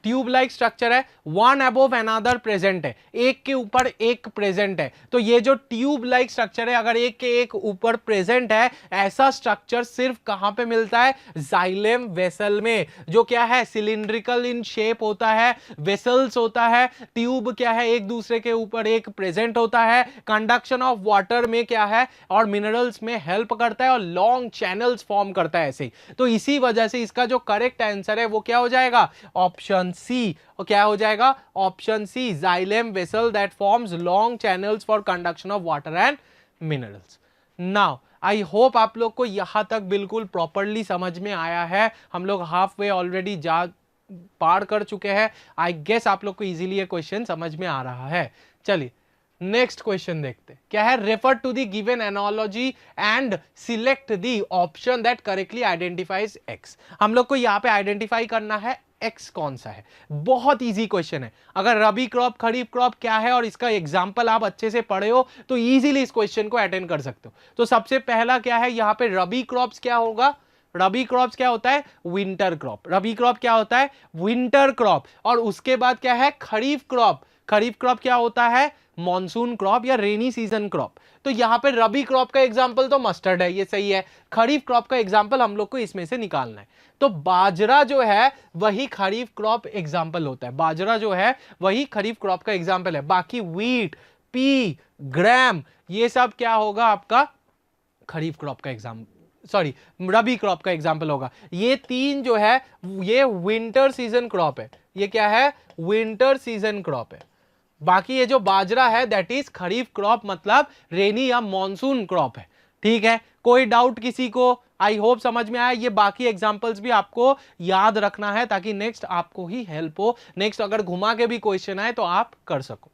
ट्यूब लाइक स्ट्रक्चर है, वन अबोव अनदर प्रेजेंट है, एक के ऊपर एक प्रेजेंट है। तो ये जो ट्यूब लाइक स्ट्रक्चर है, अगर एक के एक ऊपर प्रेजेंट है, ऐसा स्ट्रक्चर सिर्फ कहां पे मिलता है, जाइलेम वेसल में, जो क्या है, सिलिंड्रिकल इन शेप होता है, वेसल्स होता है, ट्यूब क्या है, एक दूसरे के ऊपर एक प्रेजेंट होता है, कंडक्शन ऑफ वाटर में क्या है और मिनरल्स में हेल्प करता है, और लॉन्ग चैनल्स फॉर्म करता है ऐसे ही। तो इसी वजह से इसका जो करेक्ट आंसर है वो क्या हो जाएगा, ऑप्शन सी। और क्या हो जाएगा, option C, xylem vessel that forms long channels for conduction of water and minerals. Now I hope आप लोग को यहां तक बिल्कुल प्रॉपरली समझ में आया है। हम लोग हाफ वे ऑलरेडी जा पार कर चुके हैं। आई गेस आप लोग को इजीली ये क्वेश्चन समझ में आ रहा है। चलिए नेक्स्ट क्वेश्चन देखते हैं, क्या है, refer to the given analogy and select the option that correctly identifies X. हम लोग को यहां पे आइडेंटिफाई करना है एक्स कौन सा है। बहुत इजी क्वेश्चन है, अगर रबी क्रॉप खरीफ क्रॉप क्या है और इसका एग्जांपल आप अच्छे से पढ़े हो तो इजीली इस क्वेश्चन को अटेंड कर सकते हो। तो सबसे पहला क्या है, यहां पे रबी क्रॉप्स क्या होगा, रबी क्रॉप्स क्या होता है, विंटर क्रॉप। रबी क्रॉप क्या होता है, विंटर क्रॉप। और उसके बाद क्या है, खरीफ क्रॉप। खरीफ क्रॉप क्या होता है, मॉनसून क्रॉप या रेनी सीजन क्रॉप। तो यहां पे रबी क्रॉप का एग्जांपल तो मस्टर्ड है, ये सही है। खरीफ क्रॉप का एग्जांपल हम लोग को इसमें से निकालना है। तो बाजरा जो है वही खरीफ क्रॉप एग्जांपल होता है, बाजरा जो है वही खरीफ क्रॉप का एग्जांपल है। बाकी व्हीट, पी, ग्राम, ये सब क्या होगा आपका खरीफ क्रॉप का एग्जांपल, सॉरी रबी क्रॉप का एग्जांपल होगा। ये तीन जो है ये विंटर सीजन क्रॉप है। ये क्या है, विंटर सीजन क्रॉप है। बाकी ये जो बाजरा है दैट इज खरीफ क्रॉप, मतलब रेनी या मॉनसून क्रॉप है। ठीक है, कोई डाउट किसी को, आई होप समझ में आया। ये बाकी एग्जांपल्स भी आपको याद रखना है ताकि नेक्स्ट आपको ही हेल्प हो, नेक्स्ट अगर घुमा के भी क्वेश्चन आए तो आप कर सको।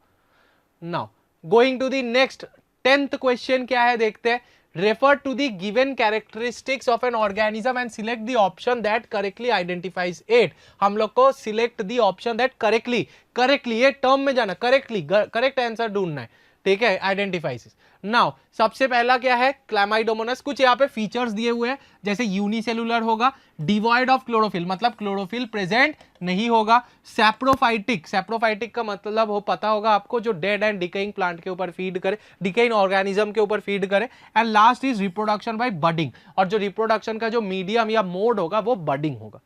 Now going to the next 10th question क्या है देखते हैं। Refer to the given characteristics of an organism and select the option that correctly identifies it. हम लोग को select the option that correctly, correctly ये टर्म में जाना, करेक्टली करेक्ट आंसर ढूंढना है। ठीक है, आइडेंटिफाइज। नाउ सबसे पहला क्या है, क्लैमाइडोमोनास। कुछ यहाँ पे फीचर्स दिए हुए हैं, जैसे यूनिसेलुलर होगा, डिवॉइड ऑफ क्लोरोफिल मतलब क्लोरोफिल प्रेजेंट नहीं होगा, सैप्रोफाइटिक, सैप्रोफाइटिक का मतलब हो पता होगा आपको, जो डेड एंड डिकेइंग प्लांट के ऊपर फीड करे, डिकेइंग ऑर्गेनिज्म के ऊपर फीड करे। And last is reproduction by budding, और जो रिप्रोडक्शन का जो मीडियम या मोड होगा वो बडिंग होगा।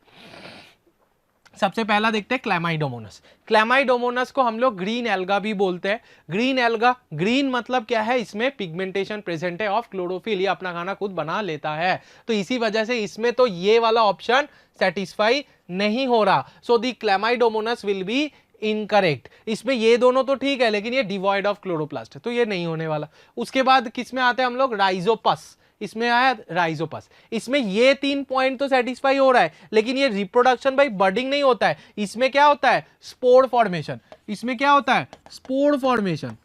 सबसे पहला देखते हैं क्लैमाइडोमोनास। क्लैमाइडोमोनास को हम लोग ग्रीन एल्गा भी बोलते हैं। ग्रीन एल्गा, ग्रीन मतलब क्या है, इसमें पिगमेंटेशन प्रेजेंट है ऑफ क्लोरोफिल, ये अपना खाना खुद बना लेता है। तो इसी वजह से इसमें तो ये वाला ऑप्शन सेटिस्फाई नहीं हो रहा। So the Chlamydomonas will be incorrect. इसमें ये दोनों तो ठीक है, लेकिन ये डिवॉइड ऑफ क्लोरोप्लास्ट है तो ये नहीं होने वाला। उसके बाद किस में आते हैं हम लोग, राइजोपस। इसमें आया राइजोपस। इसमें ये 3 पॉइंट तो सेटिस्फाई हो रहा है, लेकिन ये रिप्रोडक्शन बाय बडिंग नहीं होता है। इसमें क्या होता है? Spore formation. इसमें क्या होता है? Spore formation.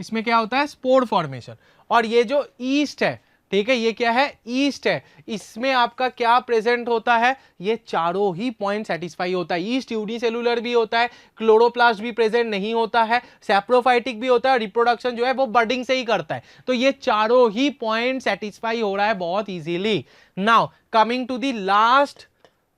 इसमें क्या होता है? Spore formation. और ये जो ईस्ट है, ठीक है, ये क्या है? ईस्ट है। इसमें आपका क्या प्रेजेंट होता है? ये चारों ही पॉइंट सेटिस्फाई होता है। ईस्ट यूनिसेलुलर भी होता है, क्लोरोप्लास्ट भी प्रेजेंट नहीं होता है, सैप्रोफाइटिक भी होता है, रिप्रोडक्शन जो है वो बडिंग से ही करता है। तो ये चारों ही पॉइंट सेटिस्फाई हो रहा है बहुत easily. Now coming to the last,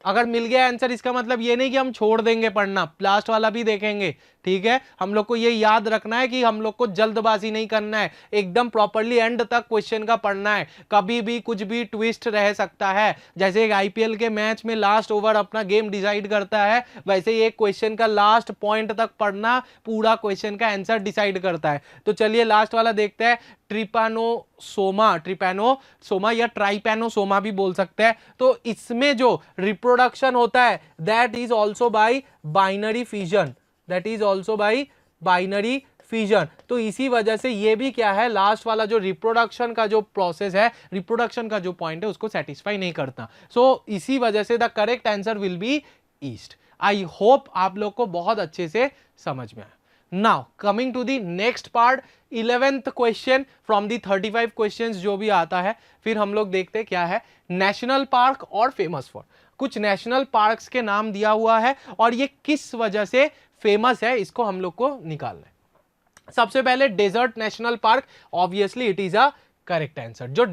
अगर मिल गया आंसर इसका मतलब ये नहीं कि हम छोड़ देंगे पढ़ना, लास्ट वाला भी देखेंगे, ठीक है। हम लोग को ये याद रखना है कि हम लोग को जल्दबाजी नहीं करना है, एकदम प्रॉपर्ली एंड तक क्वेश्चन का पढ़ना है। कभी भी कुछ भी ट्विस्ट रह सकता है, जैसे एक आईपीएल के मैच में लास्ट ओवर अपना गेम डिसाइड करता है, वैसे ही एक क्वेश्चन का लास्ट पॉइंट तक पढ़ना पूरा क्वेश्चन का आंसर डिसाइड करता है। तो चलिए लास्ट वाला देखते हैं, ट्रिपैनोसोमा या ट्राइपैनोसोमा भी बोल सकते हैं। तो इसमें जो रिप्रोडक्शन होता है that is also by binary fission, that is also by binary fission. तो इसी वजह से ये भी क्या है, लास्ट वाला जो रिप्रोडक्शन का जो प्रोसेस है, रिप्रोडक्शन का जो पॉइंट है, उसको सेटिस्फाई नहीं करता। सो इसी वजह से the correct answer will B east. I hope आप लोग को बहुत अच्छे से समझ में आया। Now coming to the next part, 11th question from the 35 questions जो भी आता है, फिर हम लोग देखते हैं क्या है, नेशनल पार्क और फेमस फॉर। कुछ नेशनल पार्क्स के नाम दिया हुआ है और ये किस वजह से फेमस है, इसको हम लोग को निकालना है। सबसे पहले desert national park, obviously it is a correct answer. जो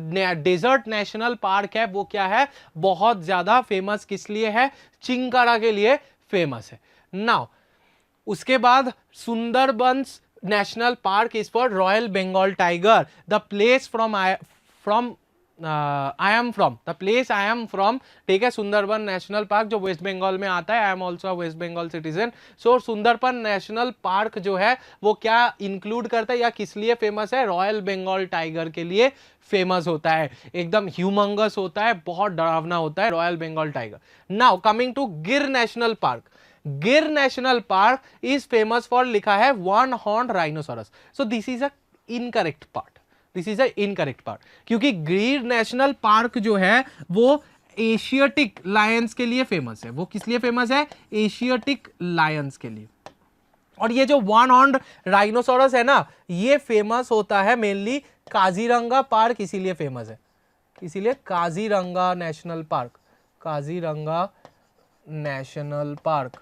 डेजर्ट नेशनल पार्क है वो क्या है, बहुत ज्यादा फेमस किस लिए है, चिंकारा के लिए फेमस है। नाउ उसके बाद Sundarbans national park is for royal Bengal tiger. The place I am from, ठीक है, सुंदरबन नेशनल पार्क जो वेस्ट बंगाल में आता है। I am also West Bengal citizen. So Sundarban national park जो है वो क्या इंक्लूड करता है या किस लिए फेमस है, रॉयल बंगाल टाइगर के लिए फेमस होता है। एकदम ह्यूमंगस होता है, बहुत डरावना होता है royal Bengal tiger. Now coming to Gir national park, Gir national park is famous for, लिखा है, one horn rhinoceros. So this is a incorrect part, this is a incorrect part, क्योंकि गिर नेशनल पार्क जो है वो एशियाटिक लायंस के लिए फेमस है। वो किस लिए फेमस है, एशियाटिक लायंस के लिए। और ये जो वन हॉर्न राइनोसोरस है ना, ये फेमस होता है मेनली काजीरंगा पार्क, इसीलिए फेमस है, इसीलिए Kaziranga national park, Kaziranga national park,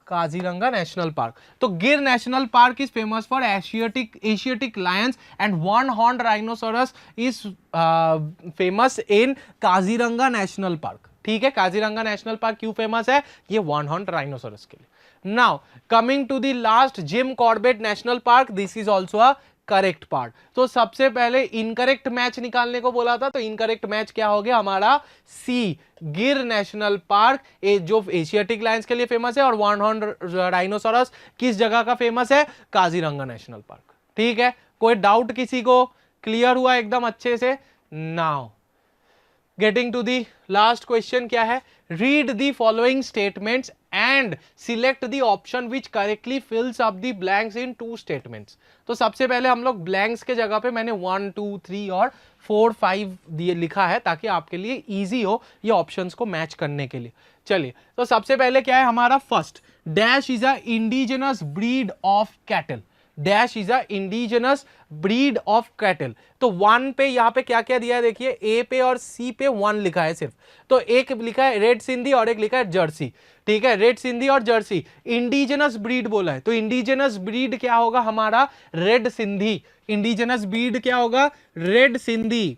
Kaziranga national park. तो Gir national park is famous for Asiatic lions and one horn rhinoceros is famous in Kaziranga national park, ठीक है। काजीरंगा नेशनल पार्क क्यों फेमस है, ये वन हॉर्न राइनोसोरस के लिए। Now coming to the last, Jim Corbett national park, this is also a correct part. तो सबसे पहले इनकरेक्ट मैच निकालने को बोला था, तो इनकरेक्ट मैच क्या हो गया हमारा, सी, गिर नेशनल पार्क जो एशियाटिक लायंस के लिए फेमस है, और वन हॉर्न राइनोसोरस किस जगह का फेमस है, काजीरंगा नेशनल पार्क, ठीक है। कोई डाउट किसी को, क्लियर हुआ एकदम अच्छे से। Now getting to the last question क्या है, read the following statements and select the option which correctly fills up the blanks in 2 statements. तो सबसे पहले हम लोग ब्लैंक्स के जगह पे मैंने 1, 2, 3 और 4, 5 दिए लिखा है, ताकि आपके लिए इजी हो ये ऑप्शंस को मैच करने के लिए। चलिए, तो सबसे पहले क्या है हमारा, first, dash is a indigenous breed of cattle, dash is a indigenous breed of cattle. तो 1 पे यहां पे क्या क्या दिया है, देखिए, ए पे और सी पे 1 लिखा है सिर्फ। तो एक लिखा है रेड सिंधी और एक लिखा है जर्सी, ठीक है, रेड सिंधी और जर्सी। इंडिजिनस ब्रीड बोला है, तो इंडिजिनस ब्रीड क्या होगा हमारा, रेड सिंधी। इंडिजिनस ब्रीड क्या होगा, रेड सिंधी।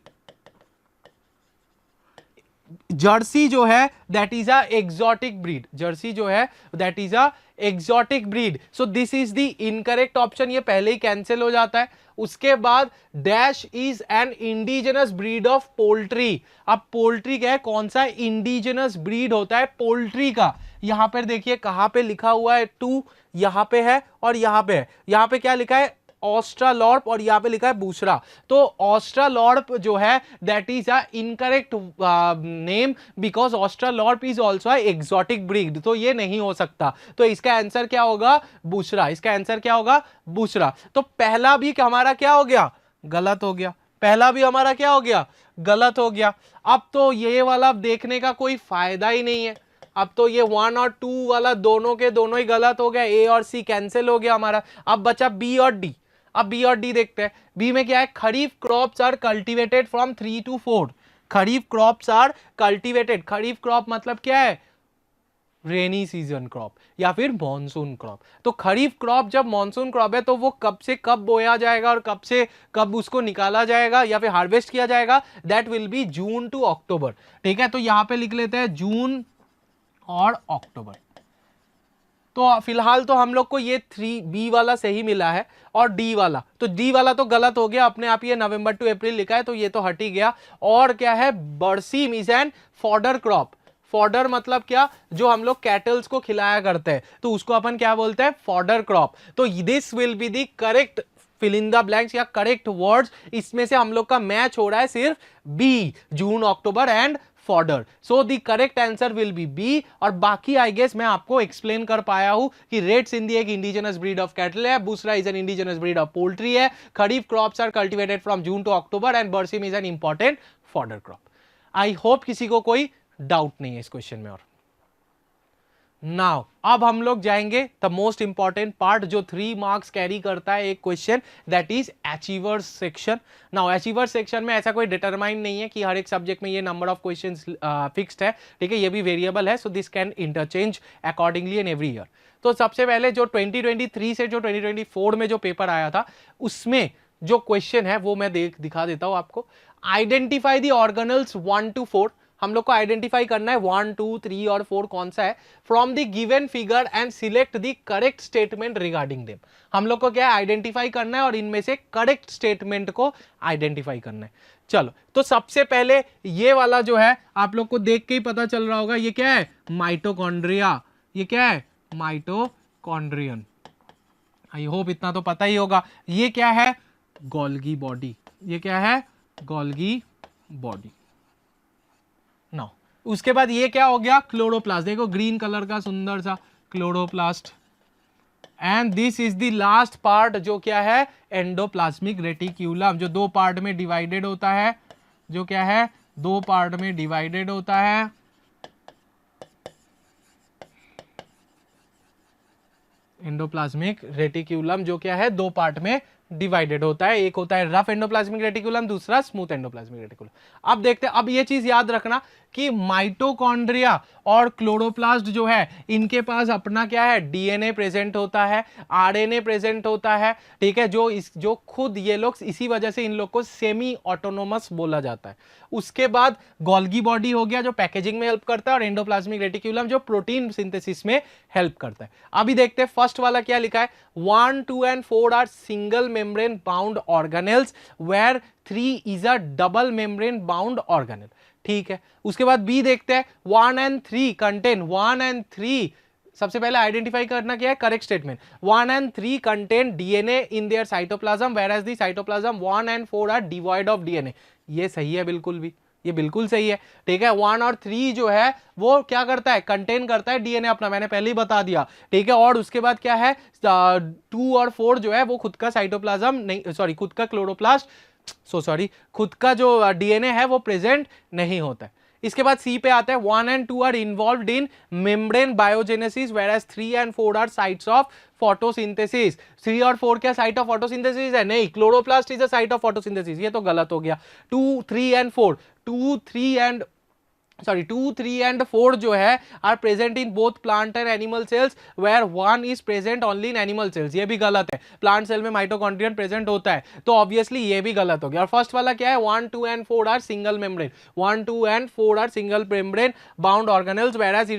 जर्सी जो है that is a exotic breed, Jersey जो है that is a exotic breed. So this is the incorrect option, ये पहले ही कैंसिल हो जाता है। उसके बाद dash is an indigenous breed of poultry. अब पोल्ट्री क्या है, कौन सा इंडिजिनस ब्रीड होता है पोल्ट्री का, यहां पर देखिए कहां पे लिखा हुआ है, 2 यहां पे है और यहां पे है। यहां पे क्या लिखा है, ऑस्ट्रालॉर्प और यहाँ पे लिखा है बूसरा। तो ऑस्ट्रालॉर्प जो है that is a incorrect name because Australorp is also exotic breed, तो ये नहीं हो सकता। तो इसका आंसर क्या होगा? बूसरा। इसका आंसर क्या होगा? बूसरा। तो पहला भी हमारा क्या हो गया? गलत हो गया। पहला भी हमारा क्या हो गया? गलत हो गया। अब तो ये वाला देखने का कोई फायदा ही नहीं है। अब तो ये 1 और 2 वाला दोनों के दोनों ही गलत हो गया, ए और सी कैंसिल हो गया हमारा। अब बचा बी और डी। अब बी और डी देखते हैं। बी में क्या है? Kharif crops are cultivated from 3 to 4। Kharif crops are cultivated. Kharif crop मतलब क्या है? रेनी सीजन क्रॉप या फिर मॉनसून क्रॉप। तो खरीफ क्रॉप जब मॉनसून क्रॉप है तो वो कब से कब बोया जाएगा और कब से कब उसको निकाला जाएगा या फिर हार्वेस्ट किया जाएगा? That will be June to October. ठीक है, तो यहां पे लिख लेते हैं जून और अक्टूबर। तो फिलहाल तो हम लोग को ये 3B वाला सही मिला है और डी वाला, तो डी वाला तो गलत हो गया अपने आप। ये नवंबर टू अप्रैल लिखा है तो ये तो हट ही गया। और क्या है? बरसीम is N fodder crop. Fodder मतलब क्या? जो हम लोग कैटल्स को खिलाया करते हैं तो उसको अपन क्या बोलते हैं? Fodder crop. तो this will be the correct fill in the blanks या करेक्ट वर्ड्स। इसमें से हम लोग का मैच हो रहा है सिर्फ B, June October and fodder. So the correct answer will be B. और बाकी आई गेस मैं आपको एक्सप्लेन कर पाया हूं कि रेड सिंधी एक इंडिजिनस ब्रीड ऑफ कैटल है, बूसरा is an indigenous breed of poultry है, kharif crops are cultivated from June to October and berseem is an important fodder crop. I hope किसी को कोई डाउट नहीं है इस क्वेश्चन में। और नाउ अब हम लोग जाएंगे द मोस्ट इंपॉर्टेंट पार्ट जो 3 मार्क्स कैरी करता है एक question, that is achievers section. Now achievers section में ऐसा कोई डिटरमाइन नहीं है कि हर एक सब्जेक्ट में ये नंबर ऑफ क्वेश्चंस फिक्स्ड है। ठीक है, ये भी वेरिएबल है, so this can interchange accordingly in every year. तो सबसे पहले जो 2023 से जो 2024 में जो पेपर आया था उसमें जो क्वेश्चन है वो मैं दिखा देता हूं आपको। Identify the organelles 1 to 4। हम लोग को आइडेंटिफाई करना है 1, 2, 3 और 4 कौन सा है from the given figure and select the correct statement regarding them. हम लोग को क्या आइडेंटिफाई करना है और इनमें से करेक्ट स्टेटमेंट को आइडेंटिफाई करना है। चलो, तो सबसे पहले ये वाला जो है आप लोग को देख के ही पता चल रहा होगा ये क्या है? माइटोकॉन्ड्रिया। ये क्या है? माइटोकॉन्ड्रियन। आई होप इतना तो पता ही होगा। ये क्या है? Golgi body. ये क्या है? Golgi body. नाउ उसके बाद ये क्या हो गया? क्लोरोप्लास्ट। देखो ग्रीन कलर का सुंदर सा chloroplast. And this is the last part जो क्या है? एंडोप्लाज्मिक रेटिक्यूलम, जो 2 पार्ट में डिवाइडेड होता है। जो क्या है? 2 पार्ट में डिवाइडेड होता है। एंडोप्लाज्मिक रेटिक्यूलम जो क्या है? 2 पार्ट में डिवाइडेड होता है। एक होता है रफ एंडोप्लाज्मिक रेटिकुलम, दूसरा स्मूथ एंडोप्लाज्मिक रेटिकुलम। अब देखते हैं, अब ये चीज याद रखना कि माइटोकॉन्ड्रिया और क्लोरोप्लास्ट जो है इनके पास अपना क्या है? डीएनए प्रेजेंट होता है, आरएनए प्रेजेंट होता है। ठीक है, जो खुद ये लोग, इसी वजह से इन लोग को सेमी ऑटोनोमस बोला जाता है। उसके बाद गोल्गी बॉडी हो गया जो पैकेजिंग में हेल्प करता है, और एंडोप्लाज्मिक रेटिक्यूलम जो प्रोटीन सिंथेसिस में हेल्प करता है। अभी देखते हैं फर्स्ट वाला क्या लिखा है? 1, 2 and 4 are single membrane bound organelles where 3 is a double membrane bound organelle. ठीक है, उसके बाद बी देखते हैं। 1 and 3 कंटेन, 1 and 3 सबसे पहले आइडेंटिफाई करना क्या है? Correct statement. 1 and 3 contain DNA in their cytoplasm whereas the cytoplasm 1 and 4 are devoid of DNA. ये सही है, बिल्कुल भी, ये बिल्कुल सही है। ठीक है, 1 और 3 जो है वो क्या करता है? कंटेन करता है डीएनए अपना, मैंने पहले ही बता दिया। ठीक है, और उसके बाद क्या है? 2 और 4 जो है वो खुद का साइटोप्लाज्म नहीं, सॉरी खुद का क्लोरोप्लास्ट, खुद का जो डीएनए है वो प्रेजेंट नहीं होता है। इसके बाद सी पे आता है। 1 and 2 are involved in membrane biogenesis whereas 3 and 4 are sites of photosynthesis. 3 और 4 क्या साइट ऑफ फोटोसिंथेसिस है? नहीं, chloroplast is a site of photosynthesis. ये तो गलत हो गया। 2, 3 and 4, 2, 3 and 4 जो है are present in both plant and animal cells where 1 is present only in animal cells. ये भी गलत है। प्लांट सेल में माइटोकॉन्ड्रियन प्रेजेंट होता है, तो ऑब्वियसली ये भी गलत हो गया। और फर्स्ट वाला क्या है? 1, 2 and 4 are single membrane. 1, 2 and 4 are single membrane bound organelles whereas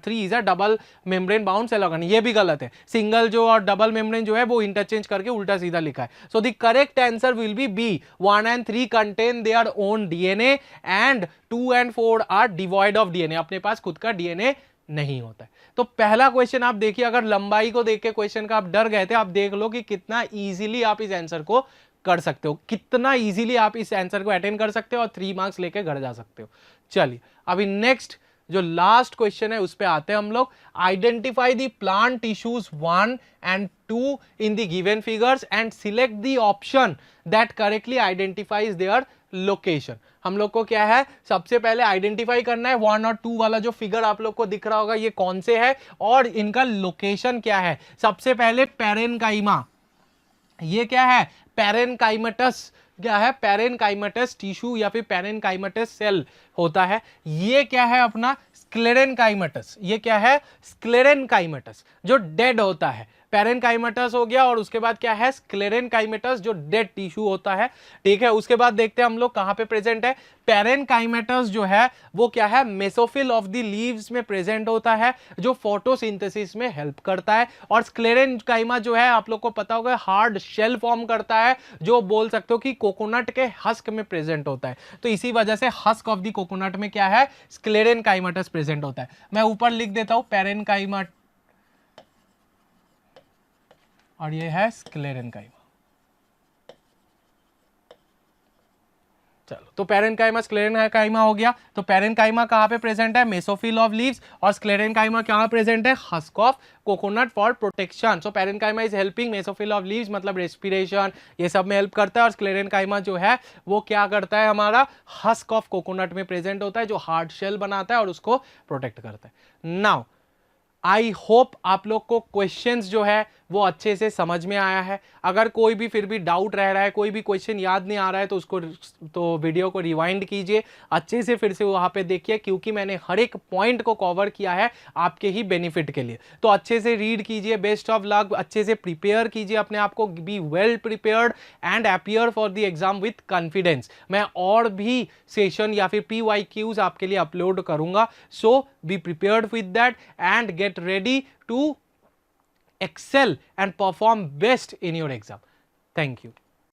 3 is a double membrane bound cell organelle. ये भी गलत है। सिंगल जो और डबल मेम्ब्रेन जो है वो इंटरचेंज करके उल्टा सीधा लिखा है। So the correct answer will be B. 1 and 3 contain their own DNA and 2 and 4 are devoid of DNA. अपने पास खुद का डीएनए नहीं होता है। तो पहला क्वेश्चन आप देखिए, अगर लंबाई को देख के क्वेश्चन का आप डर गए थे, आप देख लो कि कितना इजीली आप इस आंसर को कर सकते हो, कितना इजीली आप इस आंसर को अटेंड कर सकते हो और 3 मार्क्स लेके घर जा सकते हो। चलिए अभी नेक्स्ट जो लास्ट क्वेश्चन है उस पे आते हैं हम लोग। Identify the plant tissues 1 and 2 in the given figures and select the option that correctly identifies their location. हम लोग को क्या है, सबसे पहले आइडेंटिफाई करना है 1 और 2 वाला जो फिगर आप लोग को दिख रहा होगा ये कौन से है और इनका लोकेशन क्या है। सबसे पहले पैरेनकाइमा, ये क्या है, पैरेनकाइमेटस, क्या है, पैरेनकाइमेटस टिश्यू या फिर पैरेनकाइमेटस सेल होता है। ये क्या है अपना स्क्लेरेनकाइमेटस, ये क्या है, स्क्लेरेनकाइमेटस जो डेड होता है। पैरेनकाइमेटस हो गया और उसके बाद क्या है, स्क्लेरेनकाइमेटस जो डेड टिश्यू होता है। ठीक है, उसके बाद देखते हैं हम लोग कहां पे प्रेजेंट है। पैरेनकाइमेटस जो है वो क्या है, मेसोफिल ऑफ द लीव्स में प्रेजेंट होता है जो फोटोसिंथेसिस में हेल्प करता है। और स्क्लेरेनकाइमा जो है आप लोग को पता होगा हार्ड शेल फॉर्म करता है जो बोल सकते हो कि कोकोनट के हस्क में प्रेजेंट होता है। तो इसी वजह से हस्क ऑफ द कोकोनट में क्या है, स्क्लेरेनकाइमेटस प्रेजेंट होता है। मैं ऊपर लिख देता हूं पैरेनकाइमा और ये है स्क्लेरेनकाइमा। चलो, तो पैरेनकाइमा स्क्लेरेनकाइमा हो गया। तो पैरेनकाइमा कहाँ पे प्रेजेंट है, मेसोफिल ऑफ लीव्स, और स्क्लेरेनकाइमा कहाँ प्रेजेंट है, husk of coconut for protection. So parenchyma is helping mesophyll of leaves, मतलब रेस्पिरेशन ये सब में हेल्प करता है। और स्क्लेरेनकाइमा जो है वो क्या करता है, हमारा हस्क ऑफ कोकोनट में प्रेजेंट होता है जो हार्ड शेल बनाता है और उसको प्रोटेक्ट करता है। नाउ आई होप आप लोग को क्वेश्चंस जो है वो अच्छे से समझ में आया है। अगर कोई भी फिर भी डाउट रह रहा है, कोई भी क्वेश्चन याद नहीं आ रहा है तो उसको तो वीडियो को रिवाइंड कीजिए, अच्छे से फिर से वहाँ पे देखिए, क्योंकि मैंने हर एक पॉइंट को कवर किया है आपके ही बेनिफिट के लिए। तो अच्छे से रीड कीजिए, बेस्ट ऑफ लक, अच्छे से प्रिपेयर कीजिए अपने आप को, be well prepared and appear for the exam with confidence. मैं और भी सेशन या फिर PYQs आपके लिए अपलोड करूंगा, so be prepared with that and get ready to excel and perform best in your exam. Thank you.